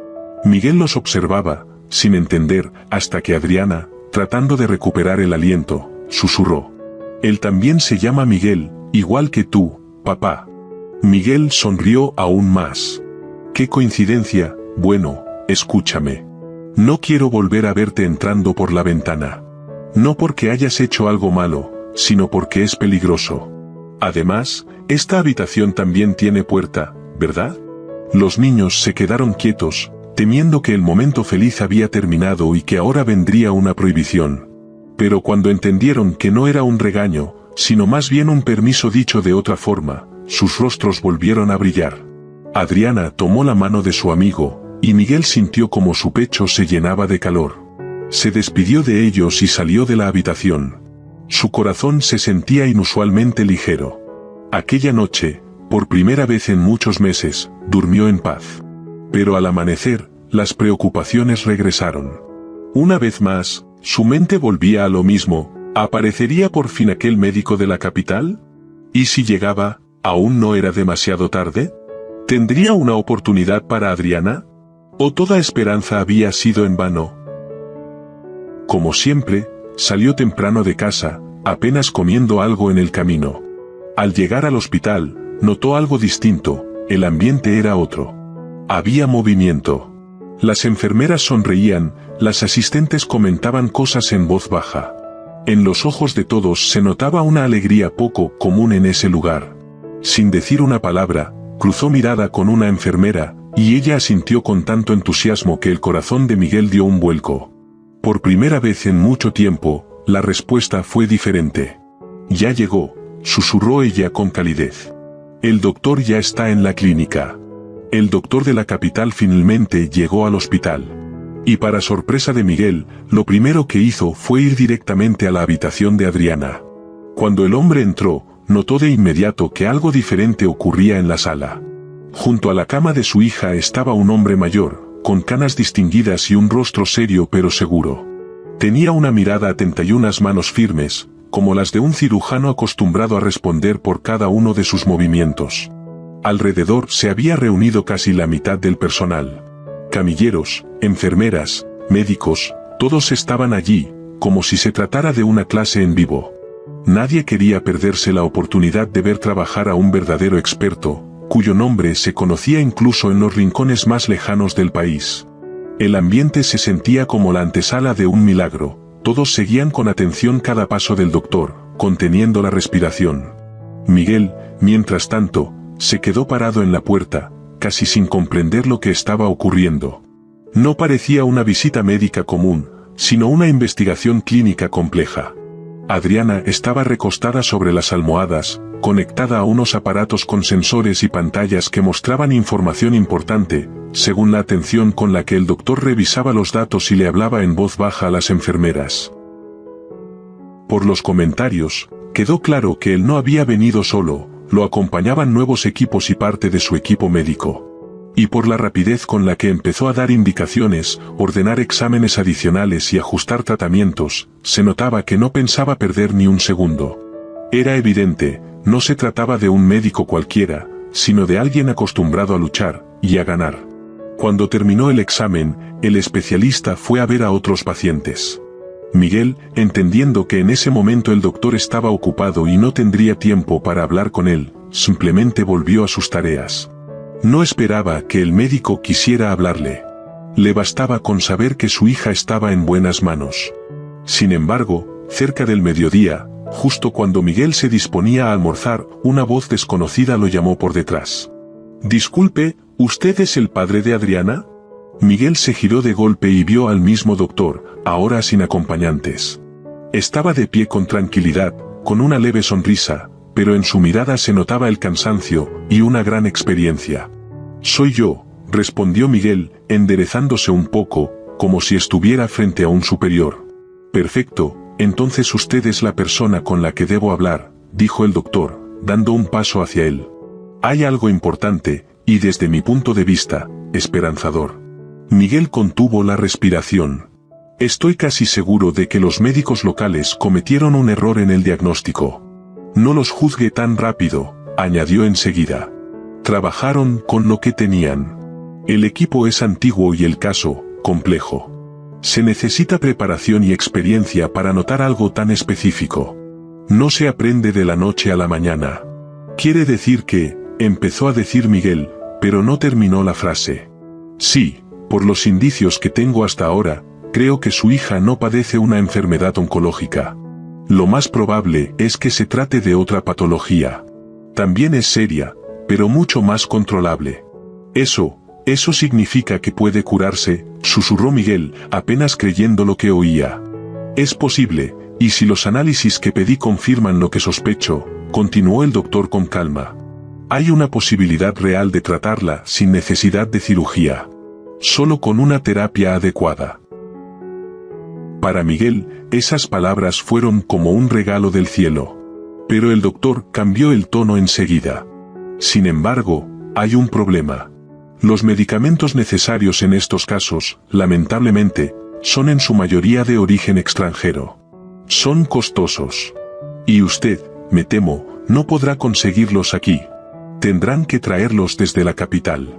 Miguel los observaba, sin entender, hasta que Adriana, tratando de recuperar el aliento, susurró. Él también se llama Miguel, igual que tú, papá. Miguel sonrió aún más. ¡Qué coincidencia! Bueno, escúchame. No quiero volver a verte entrando por la ventana. No porque hayas hecho algo malo, sino porque es peligroso. Además, esta habitación también tiene puerta, ¿verdad? Los niños se quedaron quietos, temiendo que el momento feliz había terminado y que ahora vendría una prohibición. Pero cuando entendieron que no era un regaño, sino más bien un permiso dicho de otra forma, sus rostros volvieron a brillar. Adriana tomó la mano de su amigo, y Miguel sintió como su pecho se llenaba de calor. Se despidió de ellos y salió de la habitación. Su corazón se sentía inusualmente ligero. Aquella noche, por primera vez en muchos meses, durmió en paz. Pero al amanecer, las preocupaciones regresaron. Una vez más, su mente volvía a lo mismo. ¿Aparecería por fin aquel médico de la capital? ¿Y si llegaba, aún no era demasiado tarde? ¿Tendría una oportunidad para Adriana? ¿O toda esperanza había sido en vano? Como siempre, salió temprano de casa, apenas comiendo algo en el camino. Al llegar al hospital, notó algo distinto, el ambiente era otro. Había movimiento. Las enfermeras sonreían, las asistentes comentaban cosas en voz baja. En los ojos de todos se notaba una alegría poco común en ese lugar. Sin decir una palabra, cruzó mirada con una enfermera, y ella asintió con tanto entusiasmo que el corazón de Miguel dio un vuelco. Por primera vez en mucho tiempo, la respuesta fue diferente. Ya llegó, susurró ella con calidez. El doctor ya está en la clínica. El doctor de la capital finalmente llegó al hospital. Y para sorpresa de Miguel, lo primero que hizo fue ir directamente a la habitación de Adriana. Cuando el hombre entró, notó de inmediato que algo diferente ocurría en la sala. Junto a la cama de su hija estaba un hombre mayor, con canas distinguidas y un rostro serio pero seguro. Tenía una mirada atenta y unas manos firmes, como las de un cirujano acostumbrado a responder por cada uno de sus movimientos. Alrededor se había reunido casi la mitad del personal. Camilleros, enfermeras, médicos, todos estaban allí, como si se tratara de una clase en vivo. Nadie quería perderse la oportunidad de ver trabajar a un verdadero experto, cuyo nombre se conocía incluso en los rincones más lejanos del país. El ambiente se sentía como la antesala de un milagro, todos seguían con atención cada paso del doctor, conteniendo la respiración. Miguel, mientras tanto, se quedó parado en la puerta, casi sin comprender lo que estaba ocurriendo. No parecía una visita médica común, sino una investigación clínica compleja. Adriana estaba recostada sobre las almohadas, conectada a unos aparatos con sensores y pantallas que mostraban información importante, según la atención con la que el doctor revisaba los datos y le hablaba en voz baja a las enfermeras. Por los comentarios, quedó claro que él no había venido solo, lo acompañaban nuevos equipos y parte de su equipo médico. Y por la rapidez con la que empezó a dar indicaciones, ordenar exámenes adicionales y ajustar tratamientos, se notaba que no pensaba perder ni un segundo. Era evidente, no se trataba de un médico cualquiera, sino de alguien acostumbrado a luchar y a ganar. Cuando terminó el examen, el especialista fue a ver a otros pacientes. Miguel, entendiendo que en ese momento el doctor estaba ocupado y no tendría tiempo para hablar con él, simplemente volvió a sus tareas. No esperaba que el médico quisiera hablarle. Le bastaba con saber que su hija estaba en buenas manos. Sin embargo, cerca del mediodía, justo cuando Miguel se disponía a almorzar, una voz desconocida lo llamó por detrás. «Disculpe, ¿usted es el padre de Adriana?» Miguel se giró de golpe y vio al mismo doctor, ahora sin acompañantes. Estaba de pie con tranquilidad, con una leve sonrisa, pero en su mirada se notaba el cansancio y una gran experiencia. «Soy yo», respondió Miguel, enderezándose un poco, como si estuviera frente a un superior. «Perfecto, entonces usted es la persona con la que debo hablar», dijo el doctor, dando un paso hacia él. «Hay algo importante, y desde mi punto de vista, esperanzador. Miguel contuvo la respiración. Estoy casi seguro de que los médicos locales cometieron un error en el diagnóstico. No los juzgue tan rápido, añadió enseguida. Trabajaron con lo que tenían. El equipo es antiguo y el caso, complejo. Se necesita preparación y experiencia para notar algo tan específico. No se aprende de la noche a la mañana. Quiere decir que, empezó a decir Miguel, pero no terminó la frase. Sí, por los indicios que tengo hasta ahora, creo que su hija no padece una enfermedad oncológica. Lo más probable es que se trate de otra patología. También es seria, pero mucho más controlable. Eso significa que puede curarse, susurró Miguel, apenas creyendo lo que oía. Es posible, y si los análisis que pedí confirman lo que sospecho, continuó el doctor con calma. Hay una posibilidad real de tratarla sin necesidad de cirugía. Solo con una terapia adecuada. Para Miguel, esas palabras fueron como un regalo del cielo. Pero el doctor cambió el tono enseguida. Sin embargo, hay un problema. Los medicamentos necesarios en estos casos, lamentablemente, son en su mayoría de origen extranjero. Son costosos. Y usted, me temo, no podrá conseguirlos aquí. Tendrán que traerlos desde la capital.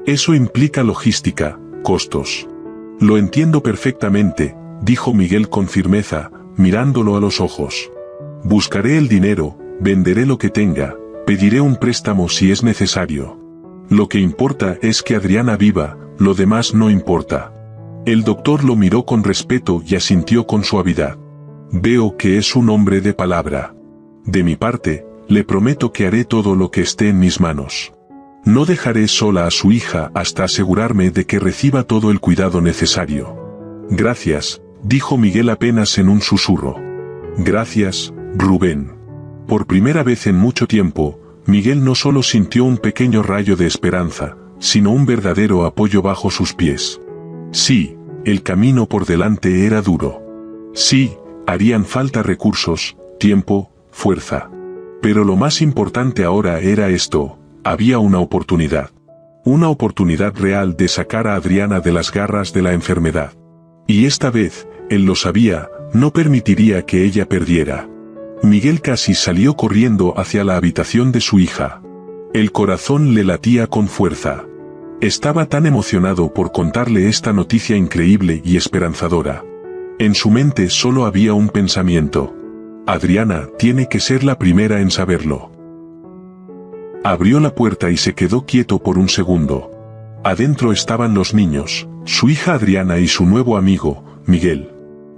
Eso implica logística, costos. Lo entiendo perfectamente, dijo Miguel con firmeza, mirándolo a los ojos. Buscaré el dinero, venderé lo que tenga, pediré un préstamo si es necesario. Lo que importa es que Adriana viva, lo demás no importa. El doctor lo miró con respeto y asintió con suavidad. Veo que es un hombre de palabra. De mi parte, le prometo que haré todo lo que esté en mis manos. No dejaré sola a su hija hasta asegurarme de que reciba todo el cuidado necesario. Gracias, dijo Miguel apenas en un susurro. Gracias, Rubén. Por primera vez en mucho tiempo, Miguel no solo sintió un pequeño rayo de esperanza, sino un verdadero apoyo bajo sus pies. Sí, el camino por delante era duro. Sí, harían falta recursos, tiempo, fuerza. Pero lo más importante ahora era esto, había una oportunidad. Una oportunidad real de sacar a Adriana de las garras de la enfermedad. Y esta vez, él lo sabía, no permitiría que ella perdiera. Miguel casi salió corriendo hacia la habitación de su hija. El corazón le latía con fuerza. Estaba tan emocionado por contarle esta noticia increíble y esperanzadora. En su mente solo había un pensamiento. Adriana tiene que ser la primera en saberlo. Abrió la puerta y se quedó quieto por un segundo. Adentro estaban los niños, su hija Adriana y su nuevo amigo, Miguel.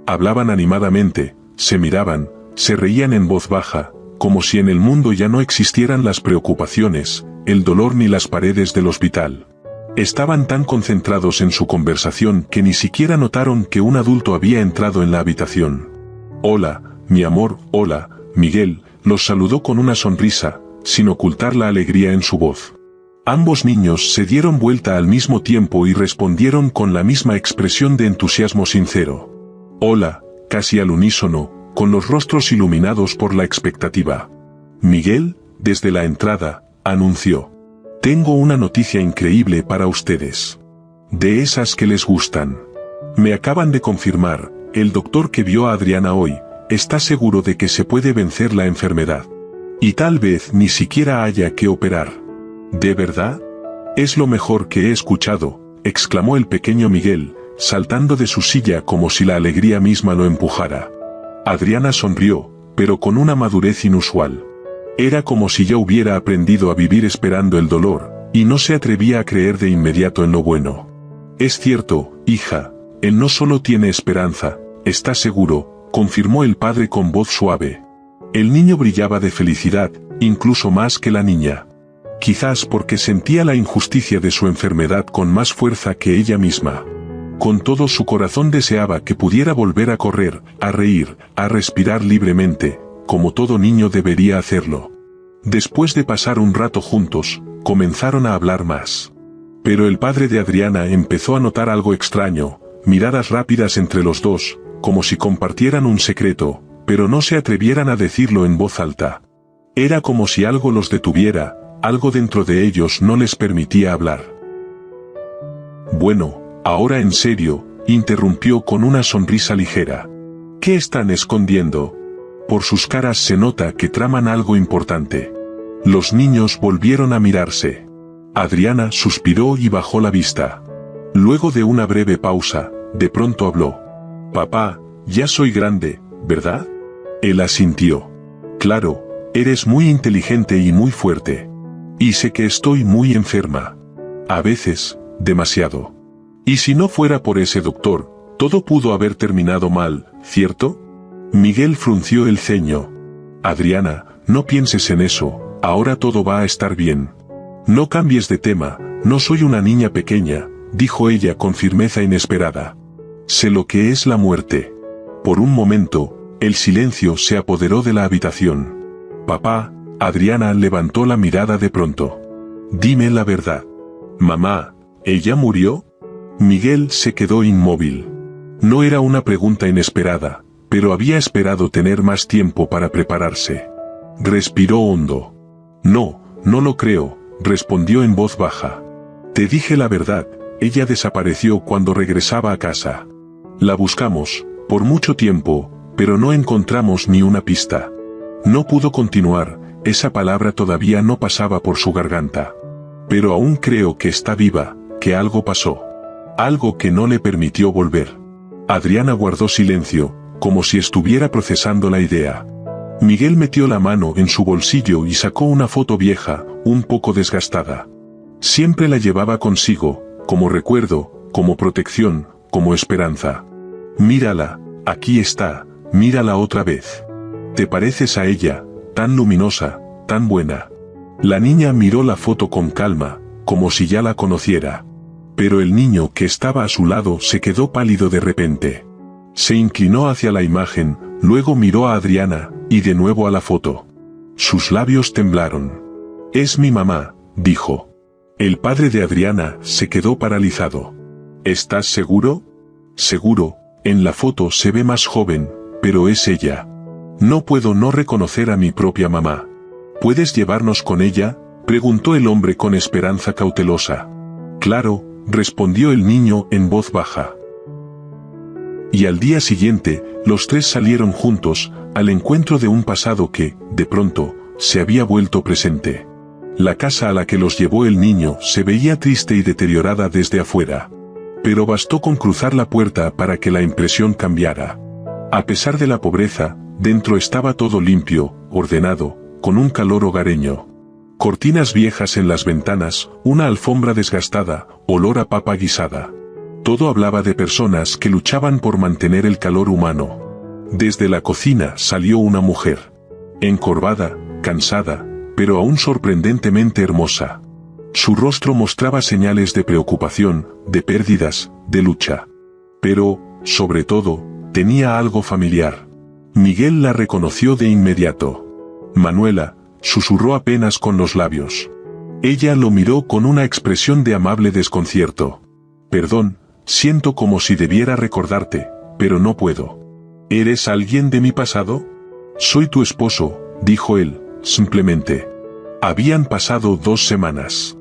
Hablaban animadamente, se miraban, se reían en voz baja, como si en el mundo ya no existieran las preocupaciones, el dolor ni las paredes del hospital. Estaban tan concentrados en su conversación que ni siquiera notaron que un adulto había entrado en la habitación. Hola, mi amor, hola, Miguel, los saludó con una sonrisa, sin ocultar la alegría en su voz. Ambos niños se dieron vuelta al mismo tiempo y respondieron con la misma expresión de entusiasmo sincero. Hola, casi al unísono, con los rostros iluminados por la expectativa. Miguel, desde la entrada, anunció. Tengo una noticia increíble para ustedes. De esas que les gustan. Me acaban de confirmar, el doctor que vio a Adriana hoy, está seguro de que se puede vencer la enfermedad. Y tal vez ni siquiera haya que operar. ¿De verdad? Es lo mejor que he escuchado, exclamó el pequeño Miguel, saltando de su silla como si la alegría misma lo empujara. Adriana sonrió, pero con una madurez inusual. Era como si ya hubiera aprendido a vivir esperando el dolor, y no se atrevía a creer de inmediato en lo bueno. Es cierto, hija, él no solo tiene esperanza, está seguro, confirmó el padre con voz suave. El niño brillaba de felicidad, incluso más que la niña. Quizás porque sentía la injusticia de su enfermedad con más fuerza que ella misma. Con todo su corazón deseaba que pudiera volver a correr, a reír, a respirar libremente, como todo niño debería hacerlo. Después de pasar un rato juntos, comenzaron a hablar más. Pero el padre de Adriana empezó a notar algo extraño, miradas rápidas entre los dos, como si compartieran un secreto, pero no se atrevieran a decirlo en voz alta. Era como si algo los detuviera, algo dentro de ellos no les permitía hablar. Bueno, Ahora en serio, interrumpió con una sonrisa ligera. ¿Qué están escondiendo? Por sus caras se nota que traman algo importante. Los niños volvieron a mirarse. Adriana suspiró y bajó la vista. Luego de una breve pausa, de pronto habló. Papá, ya soy grande, ¿verdad? Él asintió. Claro, eres muy inteligente y muy fuerte. Y sé que estoy muy enferma. A veces, demasiado. Y si no fuera por ese doctor, todo pudo haber terminado mal, ¿cierto? Miguel frunció el ceño. Adriana, no pienses en eso, ahora todo va a estar bien. No cambies de tema, no soy una niña pequeña, dijo ella con firmeza inesperada. Sé lo que es la muerte. Por un momento, el silencio se apoderó de la habitación. Papá, Adriana levantó la mirada de pronto. Dime la verdad. Mamá, ¿ella murió? Miguel se quedó inmóvil. No era una pregunta inesperada, pero había esperado tener más tiempo para prepararse. Respiró hondo. No, no lo creo, respondió en voz baja. Te dije la verdad, ella desapareció cuando regresaba a casa. La buscamos, por mucho tiempo, pero no encontramos ni una pista. No pudo continuar, esa palabra todavía no pasaba por su garganta. Pero aún creo que está viva, que algo pasó. Algo que no le permitió volver. Adriana guardó silencio, como si estuviera procesando la idea. Miguel metió la mano en su bolsillo y sacó una foto vieja, un poco desgastada. Siempre la llevaba consigo, como recuerdo, como protección, como esperanza. Mírala, aquí está, mírala otra vez. Te pareces a ella, tan luminosa, tan buena. La niña miró la foto con calma, como si ya la conociera. Pero el niño que estaba a su lado se quedó pálido de repente. Se inclinó hacia la imagen, luego miró a Adriana, y de nuevo a la foto. Sus labios temblaron. Es mi mamá, dijo. El padre de Adriana se quedó paralizado. ¿Estás seguro? Seguro, en la foto se ve más joven, pero es ella. No puedo no reconocer a mi propia mamá. ¿Puedes llevarnos con ella?, preguntó el hombre con esperanza cautelosa. Claro, respondió el niño en voz baja. Y al día siguiente, los tres salieron juntos, al encuentro de un pasado que, de pronto, se había vuelto presente. La casa a la que los llevó el niño se veía triste y deteriorada desde afuera. Pero bastó con cruzar la puerta para que la impresión cambiara. A pesar de la pobreza, dentro estaba todo limpio, ordenado, con un calor hogareño. Cortinas viejas en las ventanas, una alfombra desgastada, olor a papa guisada. Todo hablaba de personas que luchaban por mantener el calor humano. Desde la cocina salió una mujer. Encorvada, cansada, pero aún sorprendentemente hermosa. Su rostro mostraba señales de preocupación, de pérdidas, de lucha. Pero, sobre todo, tenía algo familiar. Miguel la reconoció de inmediato. Manuela, susurró apenas con los labios. Ella lo miró con una expresión de amable desconcierto. Perdón, siento como si debiera recordarte, pero no puedo. ¿Eres alguien de mi pasado? Soy tu esposo, dijo él, simplemente. Habían pasado 2 semanas.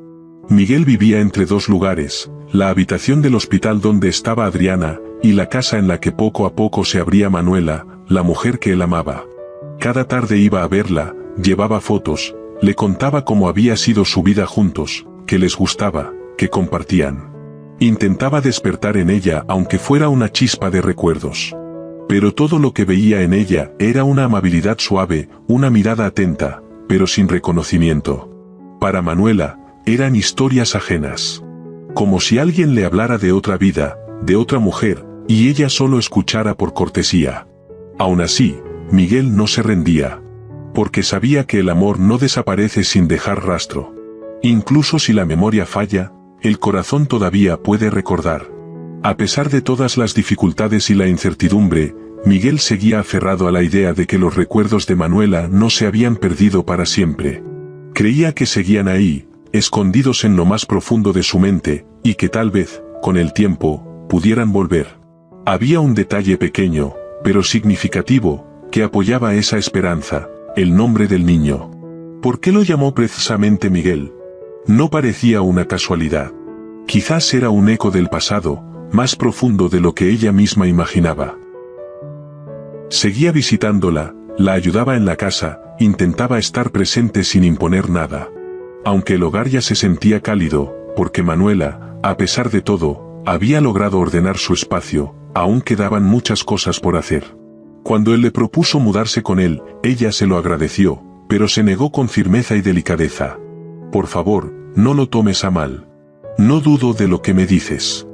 Miguel vivía entre dos lugares, la habitación del hospital donde estaba Adriana, y la casa en la que poco a poco se abría Manuela, la mujer que él amaba. Cada tarde iba a verla, llevaba fotos, le contaba cómo había sido su vida juntos, que les gustaba, que compartían. Intentaba despertar en ella aunque fuera una chispa de recuerdos. Pero todo lo que veía en ella era una amabilidad suave, una mirada atenta, pero sin reconocimiento. Para Manuela, eran historias ajenas. Como si alguien le hablara de otra vida, de otra mujer, y ella solo escuchara por cortesía. Aún así, Miguel no se rendía. Porque sabía que el amor no desaparece sin dejar rastro. Incluso si la memoria falla, el corazón todavía puede recordar. A pesar de todas las dificultades y la incertidumbre, Miguel seguía aferrado a la idea de que los recuerdos de Manuela no se habían perdido para siempre. Creía que seguían ahí, escondidos en lo más profundo de su mente, y que tal vez, con el tiempo, pudieran volver. Había un detalle pequeño, pero significativo, que apoyaba esa esperanza: el nombre del niño. ¿Por qué lo llamó precisamente Miguel? No parecía una casualidad. Quizás era un eco del pasado, más profundo de lo que ella misma imaginaba. Seguía visitándola, la ayudaba en la casa, intentaba estar presente sin imponer nada. Aunque el hogar ya se sentía cálido, porque Manuela, a pesar de todo, había logrado ordenar su espacio, aún quedaban muchas cosas por hacer. Cuando él le propuso mudarse con él, ella se lo agradeció, pero se negó con firmeza y delicadeza. Por favor, no lo tomes a mal. No dudo de lo que me dices.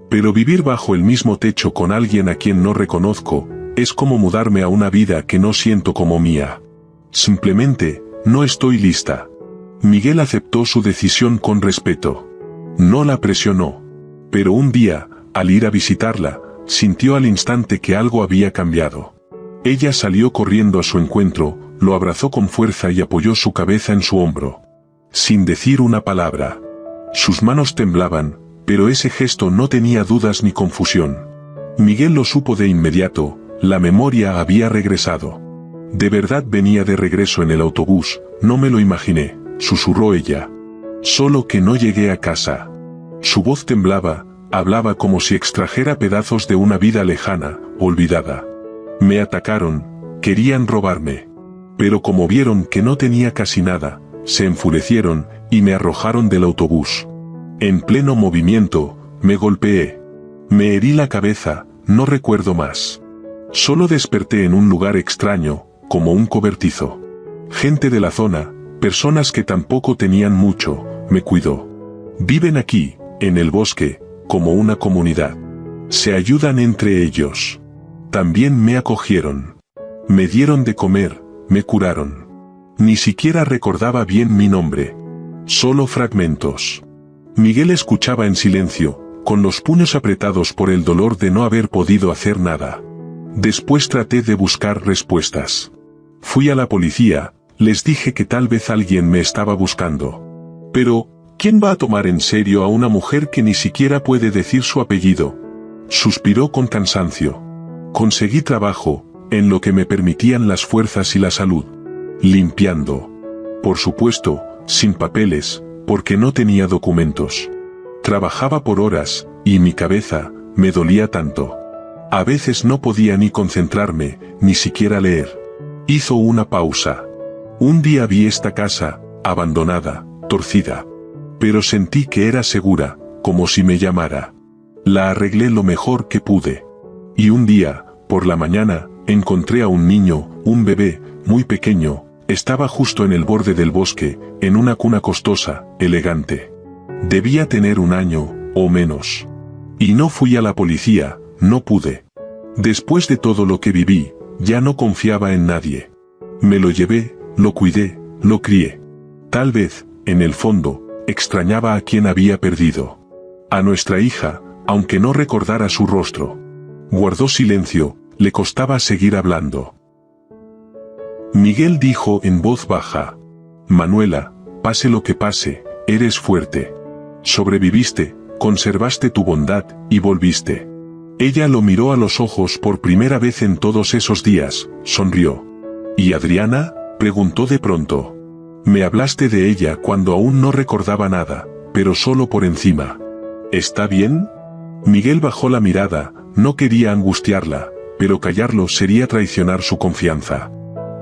Pero vivir bajo el mismo techo con alguien a quien no reconozco, es como mudarme a una vida que no siento como mía. Simplemente, no estoy lista. Miguel aceptó su decisión con respeto. No la presionó. Pero un día, al ir a visitarla, sintió al instante que algo había cambiado. Ella salió corriendo a su encuentro, lo abrazó con fuerza y apoyó su cabeza en su hombro. Sin decir una palabra. Sus manos temblaban, pero ese gesto no tenía dudas ni confusión. Miguel lo supo de inmediato, la memoria había regresado. De verdad venía de regreso en el autobús, no me lo imaginé, susurró ella. Solo que no llegué a casa. Su voz temblaba, hablaba como si extrajera pedazos de una vida lejana, olvidada. Me atacaron, querían robarme. Pero como vieron que no tenía casi nada, se enfurecieron, y me arrojaron del autobús. En pleno movimiento, me golpeé. Me herí la cabeza, no recuerdo más. Solo desperté en un lugar extraño, como un cobertizo. Gente de la zona, personas que tampoco tenían mucho, me cuidó. Viven aquí, en el bosque, como una comunidad. Se ayudan entre ellos. También me acogieron. Me dieron de comer, me curaron. Ni siquiera recordaba bien mi nombre. Solo fragmentos. Miguel escuchaba en silencio, con los puños apretados por el dolor de no haber podido hacer nada. Después traté de buscar respuestas. Fui a la policía, les dije que tal vez alguien me estaba buscando. Pero, ¿quién va a tomar en serio a una mujer que ni siquiera puede decir su apellido? Suspiró con cansancio. Conseguí trabajo, en lo que me permitían las fuerzas y la salud. Limpiando. Por supuesto, sin papeles, porque no tenía documentos. Trabajaba por horas, y mi cabeza, me dolía tanto. A veces no podía ni concentrarme, ni siquiera leer. Hizo una pausa. Un día vi esta casa, abandonada, torcida. Pero sentí que era segura, como si me llamara. La arreglé lo mejor que pude. Y un día, por la mañana, encontré a un niño, un bebé, muy pequeño, estaba justo en el borde del bosque, en una cuna costosa, elegante. Debía tener 1 año, o menos. Y no fui a la policía, no pude. Después de todo lo que viví, ya no confiaba en nadie. Me lo llevé, lo cuidé, lo crié. Tal vez, en el fondo, extrañaba a quien había perdido. A nuestra hija, aunque no recordara su rostro. Guardó silencio, le costaba seguir hablando. Miguel dijo en voz baja: Manuela, pase lo que pase, eres fuerte. Sobreviviste, conservaste tu bondad, y volviste. Ella lo miró a los ojos por primera vez en todos esos días, sonrió. ¿Y Adriana?, preguntó de pronto. Me hablaste de ella cuando aún no recordaba nada, pero solo por encima. ¿Está bien? Miguel bajó la mirada, no quería angustiarla, pero callarlo sería traicionar su confianza.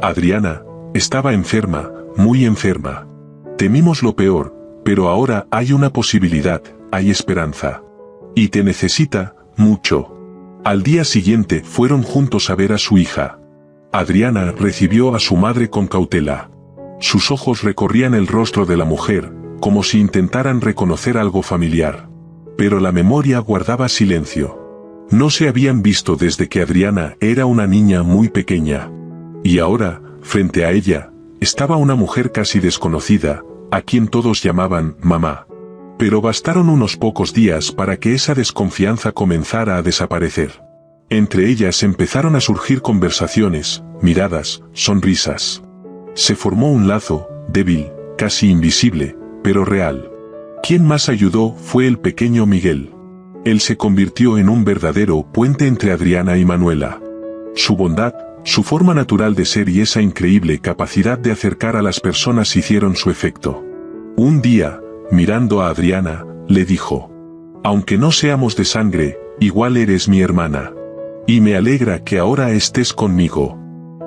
Adriana estaba enferma, muy enferma. Temimos lo peor, pero ahora hay una posibilidad, hay esperanza. Y te necesita, mucho. Al día siguiente fueron juntos a ver a su hija. Adriana recibió a su madre con cautela. Sus ojos recorrían el rostro de la mujer, como si intentaran reconocer algo familiar. Pero la memoria guardaba silencio. No se habían visto desde que Adriana era una niña muy pequeña. Y ahora, frente a ella, estaba una mujer casi desconocida, a quien todos llamaban mamá. Pero bastaron unos pocos días para que esa desconfianza comenzara a desaparecer. Entre ellas empezaron a surgir conversaciones, miradas, sonrisas. Se formó un lazo, débil, casi invisible, pero real. Quien más ayudó fue el pequeño Miguel. Él se convirtió en un verdadero puente entre Adriana y Manuela. Su bondad, su forma natural de ser y esa increíble capacidad de acercar a las personas hicieron su efecto. Un día, mirando a Adriana, le dijo: aunque no seamos de sangre, igual eres mi hermana. Y me alegra que ahora estés conmigo.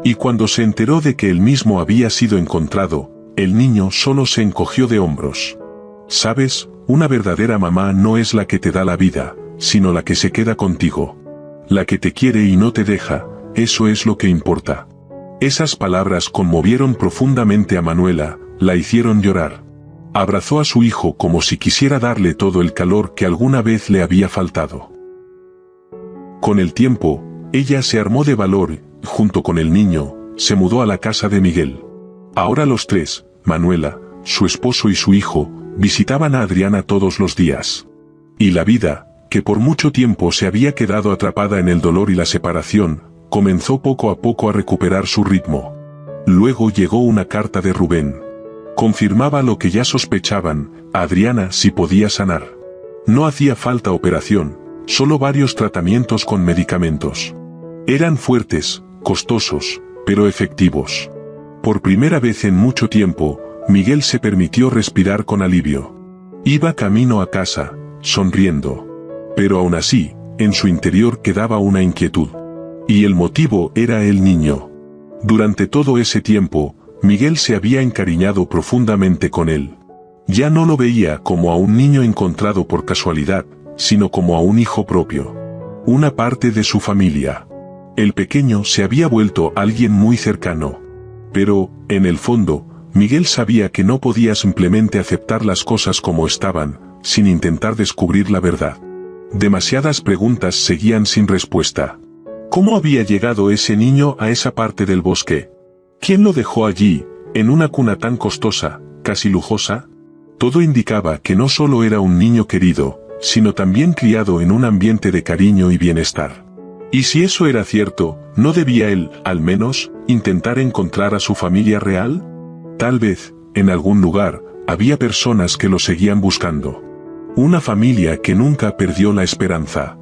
Y cuando se enteró de que él mismo había sido encontrado, el niño solo se encogió de hombros. ¿Sabes? Una verdadera mamá no es la que te da la vida, sino la que se queda contigo. La que te quiere y no te deja, eso es lo que importa. Esas palabras conmovieron profundamente a Manuela, la hicieron llorar. Abrazó a su hijo como si quisiera darle todo el calor que alguna vez le había faltado. Con el tiempo, ella se armó de valor y, junto con el niño, se mudó a la casa de Miguel. Ahora los tres, Manuela, su esposo y su hijo, visitaban a Adriana todos los días. Y la vida, que por mucho tiempo se había quedado atrapada en el dolor y la separación, comenzó poco a poco a recuperar su ritmo. Luego llegó una carta de Rubén. Confirmaba lo que ya sospechaban, a Adriana sí podía sanar. No hacía falta operación, solo varios tratamientos con medicamentos. Eran fuertes, costosos, pero efectivos. Por primera vez en mucho tiempo, Miguel se permitió respirar con alivio. Iba camino a casa, sonriendo. Pero aún así, en su interior quedaba una inquietud. Y el motivo era el niño. Durante todo ese tiempo, Miguel se había encariñado profundamente con él. Ya no lo veía como a un niño encontrado por casualidad, sino como a un hijo propio. Una parte de su familia. El pequeño se había vuelto alguien muy cercano. Pero, en el fondo, Miguel sabía que no podía simplemente aceptar las cosas como estaban, sin intentar descubrir la verdad. Demasiadas preguntas seguían sin respuesta. ¿Cómo había llegado ese niño a esa parte del bosque? ¿Quién lo dejó allí, en una cuna tan costosa, casi lujosa? Todo indicaba que no solo era un niño querido, sino también criado en un ambiente de cariño y bienestar. Y si eso era cierto, ¿no debía él, al menos, intentar encontrar a su familia real? Tal vez, en algún lugar, había personas que lo seguían buscando. Una familia que nunca perdió la esperanza.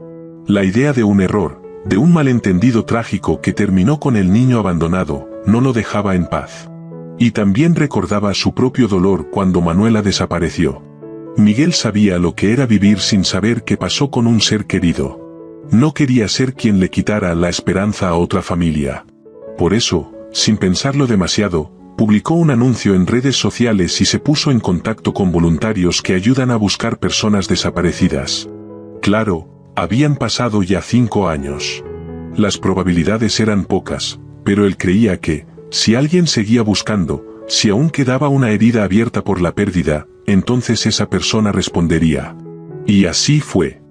La idea de un error, de un malentendido trágico que terminó con el niño abandonado, no lo dejaba en paz. Y también recordaba su propio dolor cuando Manuela desapareció. Miguel sabía lo que era vivir sin saber qué pasó con un ser querido. No quería ser quien le quitara la esperanza a otra familia. Por eso, sin pensarlo demasiado, publicó un anuncio en redes sociales y se puso en contacto con voluntarios que ayudan a buscar personas desaparecidas. Claro, habían pasado ya 5 años. Las probabilidades eran pocas, pero él creía que, si alguien seguía buscando, si aún quedaba una herida abierta por la pérdida, entonces esa persona respondería. Y así fue.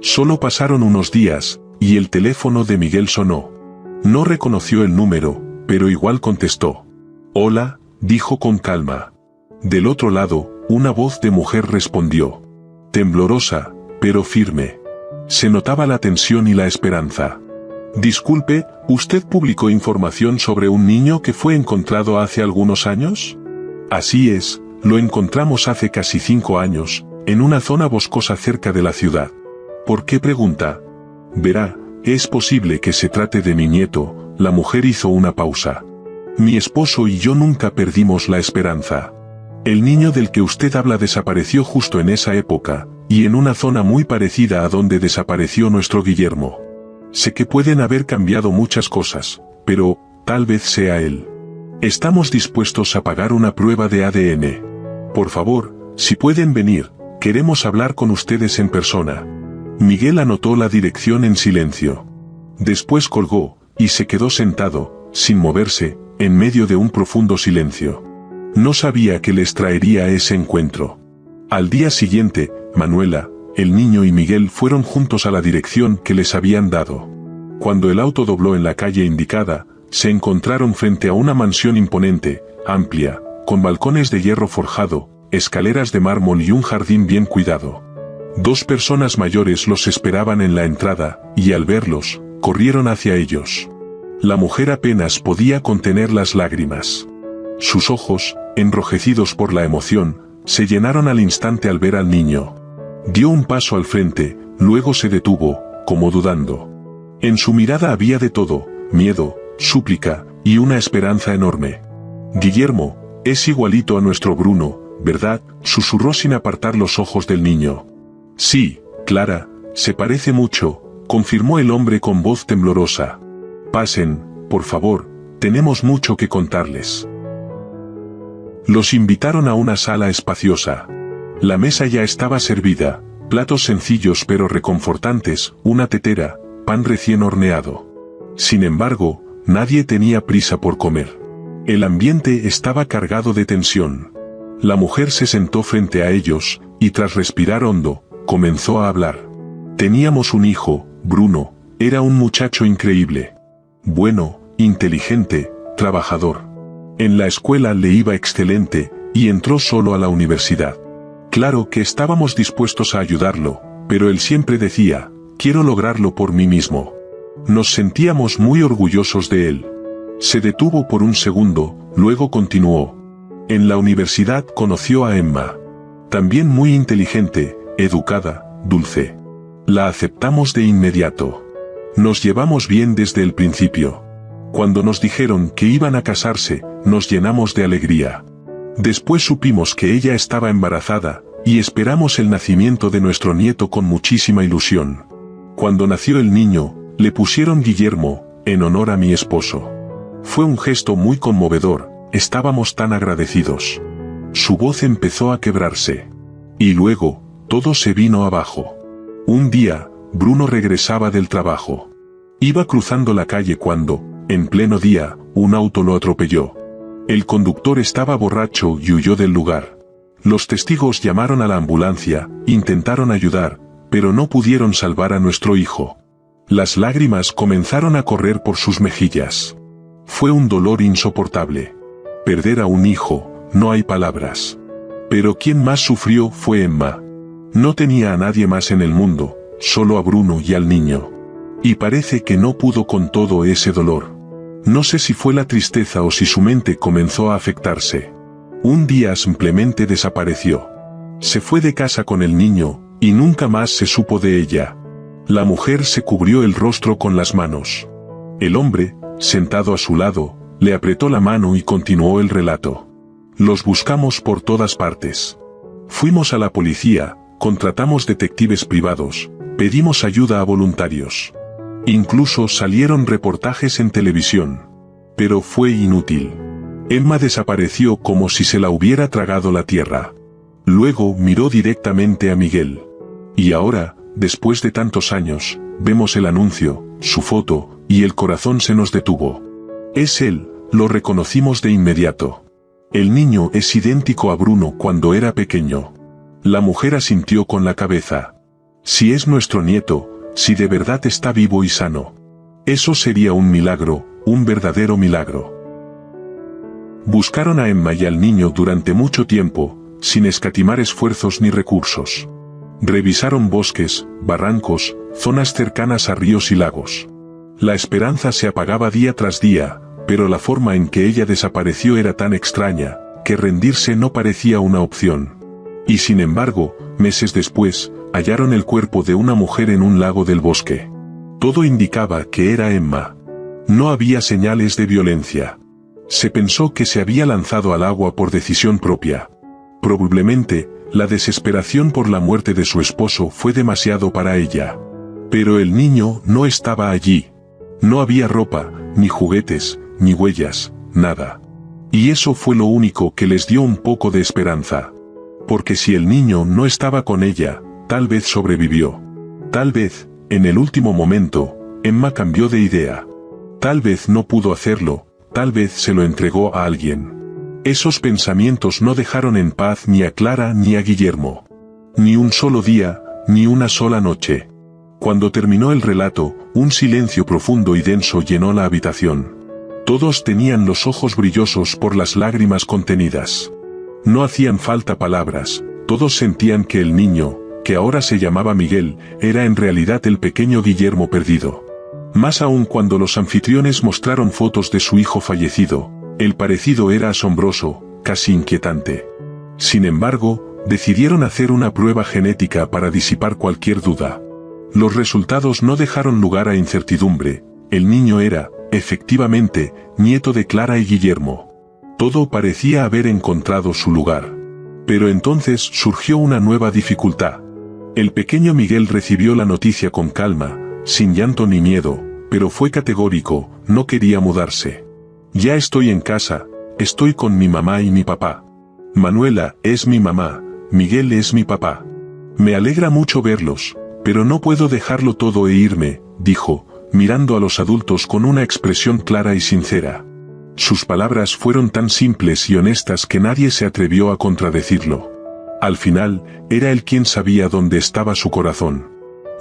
Solo pasaron unos días, y el teléfono de Miguel sonó. No reconoció el número, pero igual contestó. Hola, dijo con calma. Del otro lado, una voz de mujer respondió. Temblorosa, pero firme. Se notaba la tensión y la esperanza. Disculpe, ¿usted publicó información sobre un niño que fue encontrado hace algunos años? Así es, lo encontramos hace casi 5 años, en una zona boscosa cerca de la ciudad. ¿Por qué pregunta? Verá, es posible que se trate de mi nieto. La mujer hizo una pausa. Mi esposo y yo nunca perdimos la esperanza. El niño del que usted habla desapareció justo en esa época, y en una zona muy parecida a donde desapareció nuestro Guillermo. Sé que pueden haber cambiado muchas cosas, pero, tal vez sea él. Estamos dispuestos a pagar una prueba de ADN. Por favor, si pueden venir, queremos hablar con ustedes en persona. Miguel anotó la dirección en silencio. Después colgó, y se quedó sentado, sin moverse, en medio de un profundo silencio. No sabía qué les traería ese encuentro. Al día siguiente, Manuela, el niño y Miguel fueron juntos a la dirección que les habían dado. Cuando el auto dobló en la calle indicada, se encontraron frente a una mansión imponente, amplia, con balcones de hierro forjado, escaleras de mármol y un jardín bien cuidado. 2 personas mayores los esperaban en la entrada, y al verlos, corrieron hacia ellos. La mujer apenas podía contener las lágrimas. Sus ojos, enrojecidos por la emoción, se llenaron al instante al ver al niño. Dio un paso al frente, luego se detuvo, como dudando. En su mirada había de todo, miedo, súplica, y una esperanza enorme. Guillermo, es igualito a nuestro Bruno, ¿verdad?, susurró sin apartar los ojos del niño. Sí, Clara, se parece mucho, confirmó el hombre con voz temblorosa. Pasen, por favor, tenemos mucho que contarles. Los invitaron a una sala espaciosa. La mesa ya estaba servida, platos sencillos pero reconfortantes, una tetera, pan recién horneado. Sin embargo, nadie tenía prisa por comer. El ambiente estaba cargado de tensión. La mujer se sentó frente a ellos, y tras respirar hondo, comenzó a hablar. Teníamos un hijo, Bruno, era un muchacho increíble. Bueno, inteligente, trabajador. En la escuela le iba excelente, y entró solo a la universidad. Claro que estábamos dispuestos a ayudarlo, pero él siempre decía, quiero lograrlo por mí mismo. Nos sentíamos muy orgullosos de él. Se detuvo por un segundo, luego continuó. En la universidad conoció a Emma. También muy inteligente, educada, dulce. La aceptamos de inmediato. Nos llevamos bien desde el principio. Cuando nos dijeron que iban a casarse, nos llenamos de alegría. Después supimos que ella estaba embarazada, y esperamos el nacimiento de nuestro nieto con muchísima ilusión. Cuando nació el niño, le pusieron Guillermo, en honor a mi esposo. Fue un gesto muy conmovedor, estábamos tan agradecidos. Su voz empezó a quebrarse. Y luego, todo se vino abajo. Un día, Bruno regresaba del trabajo. Iba cruzando la calle cuando, en pleno día, un auto lo atropelló. El conductor estaba borracho y huyó del lugar. Los testigos llamaron a la ambulancia, intentaron ayudar, pero no pudieron salvar a nuestro hijo. Las lágrimas comenzaron a correr por sus mejillas. Fue un dolor insoportable. Perder a un hijo, no hay palabras. Pero quien más sufrió fue Emma. No tenía a nadie más en el mundo, solo a Bruno y al niño. Y parece que no pudo con todo ese dolor. No sé si fue la tristeza o si su mente comenzó a afectarse. Un día simplemente desapareció. Se fue de casa con el niño, y nunca más se supo de ella. La mujer se cubrió el rostro con las manos. El hombre, sentado a su lado, le apretó la mano y continuó el relato. Los buscamos por todas partes. Fuimos a la policía, contratamos detectives privados, pedimos ayuda a voluntarios. Incluso salieron reportajes en televisión. Pero fue inútil. Emma desapareció como si se la hubiera tragado la tierra. Luego miró directamente a Miguel. Y ahora, después de tantos años, vemos el anuncio, su foto, y el corazón se nos detuvo. Es él, lo reconocimos de inmediato. El niño es idéntico a Bruno cuando era pequeño. La mujer asintió con la cabeza. Si es nuestro nieto, si de verdad está vivo y sano. Eso sería un milagro, un verdadero milagro. Buscaron a Emma y al niño durante mucho tiempo, sin escatimar esfuerzos ni recursos. Revisaron bosques, barrancos, zonas cercanas a ríos y lagos. La esperanza se apagaba día tras día, pero la forma en que ella desapareció era tan extraña, que rendirse no parecía una opción. Y sin embargo, meses después, hallaron el cuerpo de una mujer en un lago del bosque. Todo indicaba que era Emma. No había señales de violencia. Se pensó que se había lanzado al agua por decisión propia. Probablemente, la desesperación por la muerte de su esposo fue demasiado para ella. Pero el niño no estaba allí. No había ropa, ni juguetes, ni huellas, nada. Y eso fue lo único que les dio un poco de esperanza. Porque si el niño no estaba con ella, tal vez sobrevivió. Tal vez, en el último momento, Emma cambió de idea. Tal vez no pudo hacerlo, tal vez se lo entregó a alguien. Esos pensamientos no dejaron en paz ni a Clara ni a Guillermo. Ni un solo día, ni una sola noche. Cuando terminó el relato, un silencio profundo y denso llenó la habitación. Todos tenían los ojos brillosos por las lágrimas contenidas. No hacían falta palabras, todos sentían que el niño, que ahora se llamaba Miguel, era en realidad el pequeño Guillermo perdido. Más aún cuando los anfitriones mostraron fotos de su hijo fallecido, el parecido era asombroso, casi inquietante. Sin embargo, decidieron hacer una prueba genética para disipar cualquier duda. Los resultados no dejaron lugar a incertidumbre, el niño era, efectivamente, nieto de Clara y Guillermo. Todo parecía haber encontrado su lugar. Pero entonces surgió una nueva dificultad. El pequeño Miguel recibió la noticia con calma, sin llanto ni miedo, pero fue categórico, no quería mudarse. Ya estoy en casa, estoy con mi mamá y mi papá. Manuela es mi mamá, Miguel es mi papá. Me alegra mucho verlos, pero no puedo dejarlo todo e irme, dijo, mirando a los adultos con una expresión clara y sincera. Sus palabras fueron tan simples y honestas que nadie se atrevió a contradecirlo. Al final, era él quien sabía dónde estaba su corazón.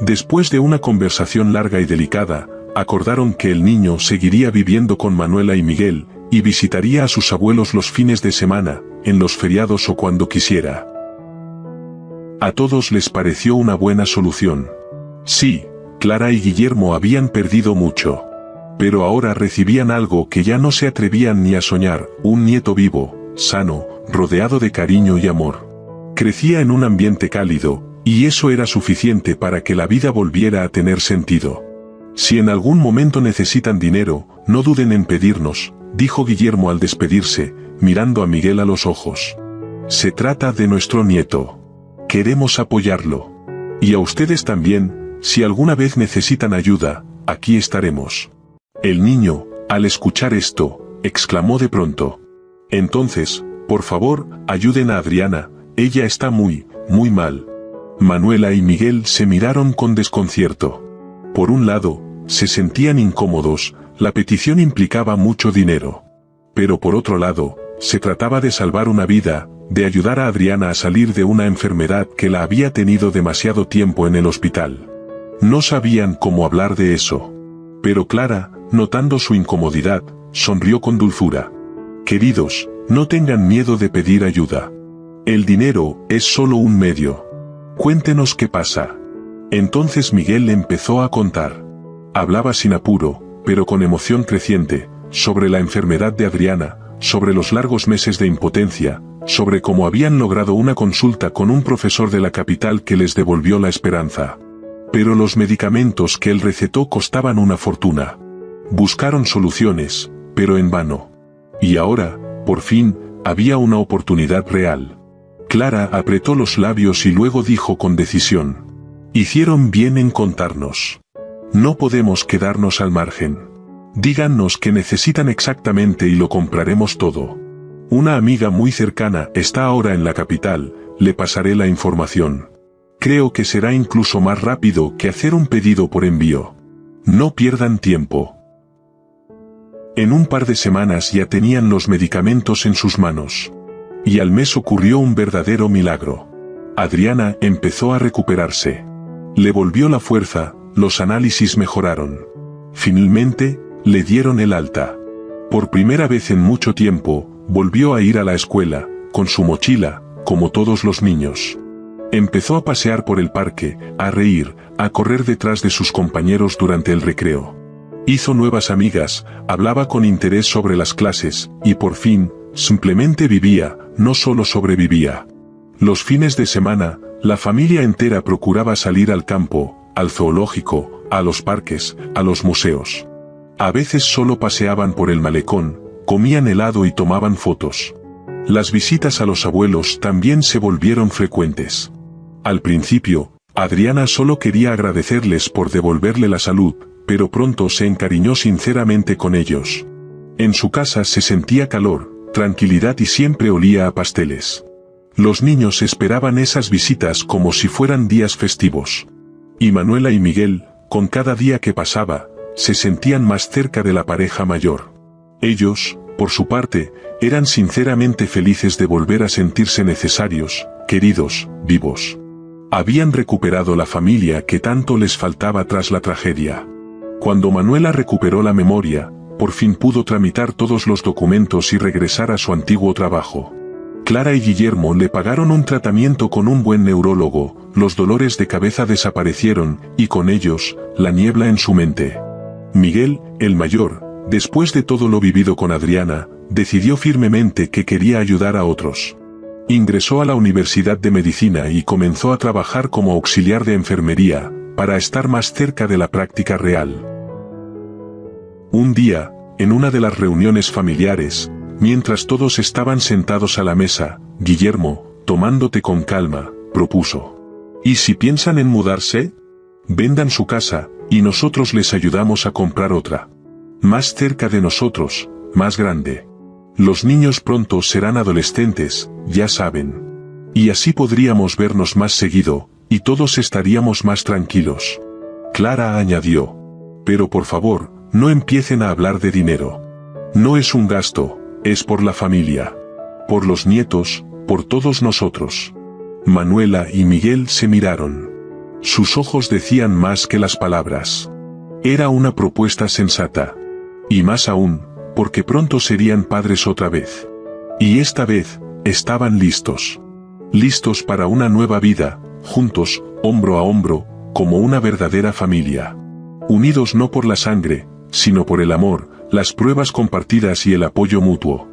Después de una conversación larga y delicada, acordaron que el niño seguiría viviendo con Manuela y Miguel, y visitaría a sus abuelos los fines de semana, en los feriados o cuando quisiera. A todos les pareció una buena solución. Sí, Clara y Guillermo habían perdido mucho. Pero ahora recibían algo que ya no se atrevían ni a soñar, un nieto vivo, sano, rodeado de cariño y amor. Crecía en un ambiente cálido, y eso era suficiente para que la vida volviera a tener sentido. Si en algún momento necesitan dinero, no duden en pedirnos, dijo Guillermo al despedirse, mirando a Miguel a los ojos. Se trata de nuestro nieto. Queremos apoyarlo. Y a ustedes también, si alguna vez necesitan ayuda, aquí estaremos. El niño, al escuchar esto, exclamó de pronto. Entonces, por favor, ayuden a Adriana, ella está muy mal. Manuela y Miguel se miraron con desconcierto. Por un lado, se sentían incómodos, la petición implicaba mucho dinero. Pero por otro lado, se trataba de salvar una vida, de ayudar a Adriana a salir de una enfermedad que la había tenido demasiado tiempo en el hospital. No sabían cómo hablar de eso. Pero Clara, notando su incomodidad, sonrió con dulzura. Queridos, no tengan miedo de pedir ayuda. El dinero es solo un medio. Cuéntenos qué pasa. Entonces Miguel empezó a contar. Hablaba sin apuro, pero con emoción creciente, sobre la enfermedad de Adriana, sobre los largos meses de impotencia, sobre cómo habían logrado una consulta con un profesor de la capital que les devolvió la esperanza. Pero los medicamentos que él recetó costaban una fortuna. Buscaron soluciones, pero en vano. Y ahora, por fin, había una oportunidad real. Clara apretó los labios y luego dijo con decisión. Hicieron bien en contarnos. No podemos quedarnos al margen. Díganos qué necesitan exactamente y lo compraremos todo. Una amiga muy cercana está ahora en la capital, le pasaré la información. Creo que será incluso más rápido que hacer un pedido por envío. No pierdan tiempo. En un par de semanas ya tenían los medicamentos en sus manos. Y al mes ocurrió un verdadero milagro. Adriana empezó a recuperarse. Le volvió la fuerza, los análisis mejoraron. Finalmente, le dieron el alta. Por primera vez en mucho tiempo, volvió a ir a la escuela, con su mochila, como todos los niños. Empezó a pasear por el parque, a reír, a correr detrás de sus compañeros durante el recreo. Hizo nuevas amigas, hablaba con interés sobre las clases, y por fin, simplemente vivía, no solo sobrevivía. Los fines de semana, la familia entera procuraba salir al campo, al zoológico, a los parques, a los museos. A veces solo paseaban por el malecón, comían helado y tomaban fotos. Las visitas a los abuelos también se volvieron frecuentes. Al principio, Adriana solo quería agradecerles por devolverle la salud, pero pronto se encariñó sinceramente con ellos. En su casa se sentía calor, tranquilidad y siempre olía a pasteles. Los niños esperaban esas visitas como si fueran días festivos. Y Manuela y Miguel, con cada día que pasaba, se sentían más cerca de la pareja mayor. Ellos, por su parte, eran sinceramente felices de volver a sentirse necesarios, queridos, vivos. Habían recuperado la familia que tanto les faltaba tras la tragedia. Cuando Manuela recuperó la memoria, por fin pudo tramitar todos los documentos y regresar a su antiguo trabajo. Clara y Guillermo le pagaron un tratamiento con un buen neurólogo, los dolores de cabeza desaparecieron, y con ellos, la niebla en su mente. Miguel, el mayor, después de todo lo vivido con Adriana, decidió firmemente que quería ayudar a otros. Ingresó a la Universidad de Medicina y comenzó a trabajar como auxiliar de enfermería, para estar más cerca de la práctica real. Un día, en una de las reuniones familiares, mientras todos estaban sentados a la mesa, Guillermo, tomándote con calma, propuso. ¿Y si piensan en mudarse? Vendan su casa, y nosotros les ayudamos a comprar otra. Más cerca de nosotros, más grande. Los niños pronto serán adolescentes, ya saben. Y así podríamos vernos más seguido, y todos estaríamos más tranquilos. Clara añadió. Pero por favor, no empiecen a hablar de dinero. No es un gasto, es por la familia. Por los nietos, por todos nosotros. Manuela y Miguel se miraron. Sus ojos decían más que las palabras. Era una propuesta sensata. Y más aún, porque pronto serían padres otra vez. Y esta vez, estaban listos. Listos para una nueva vida, juntos, hombro a hombro, como una verdadera familia. Unidos no por la sangre, sino por el amor, las pruebas compartidas y el apoyo mutuo.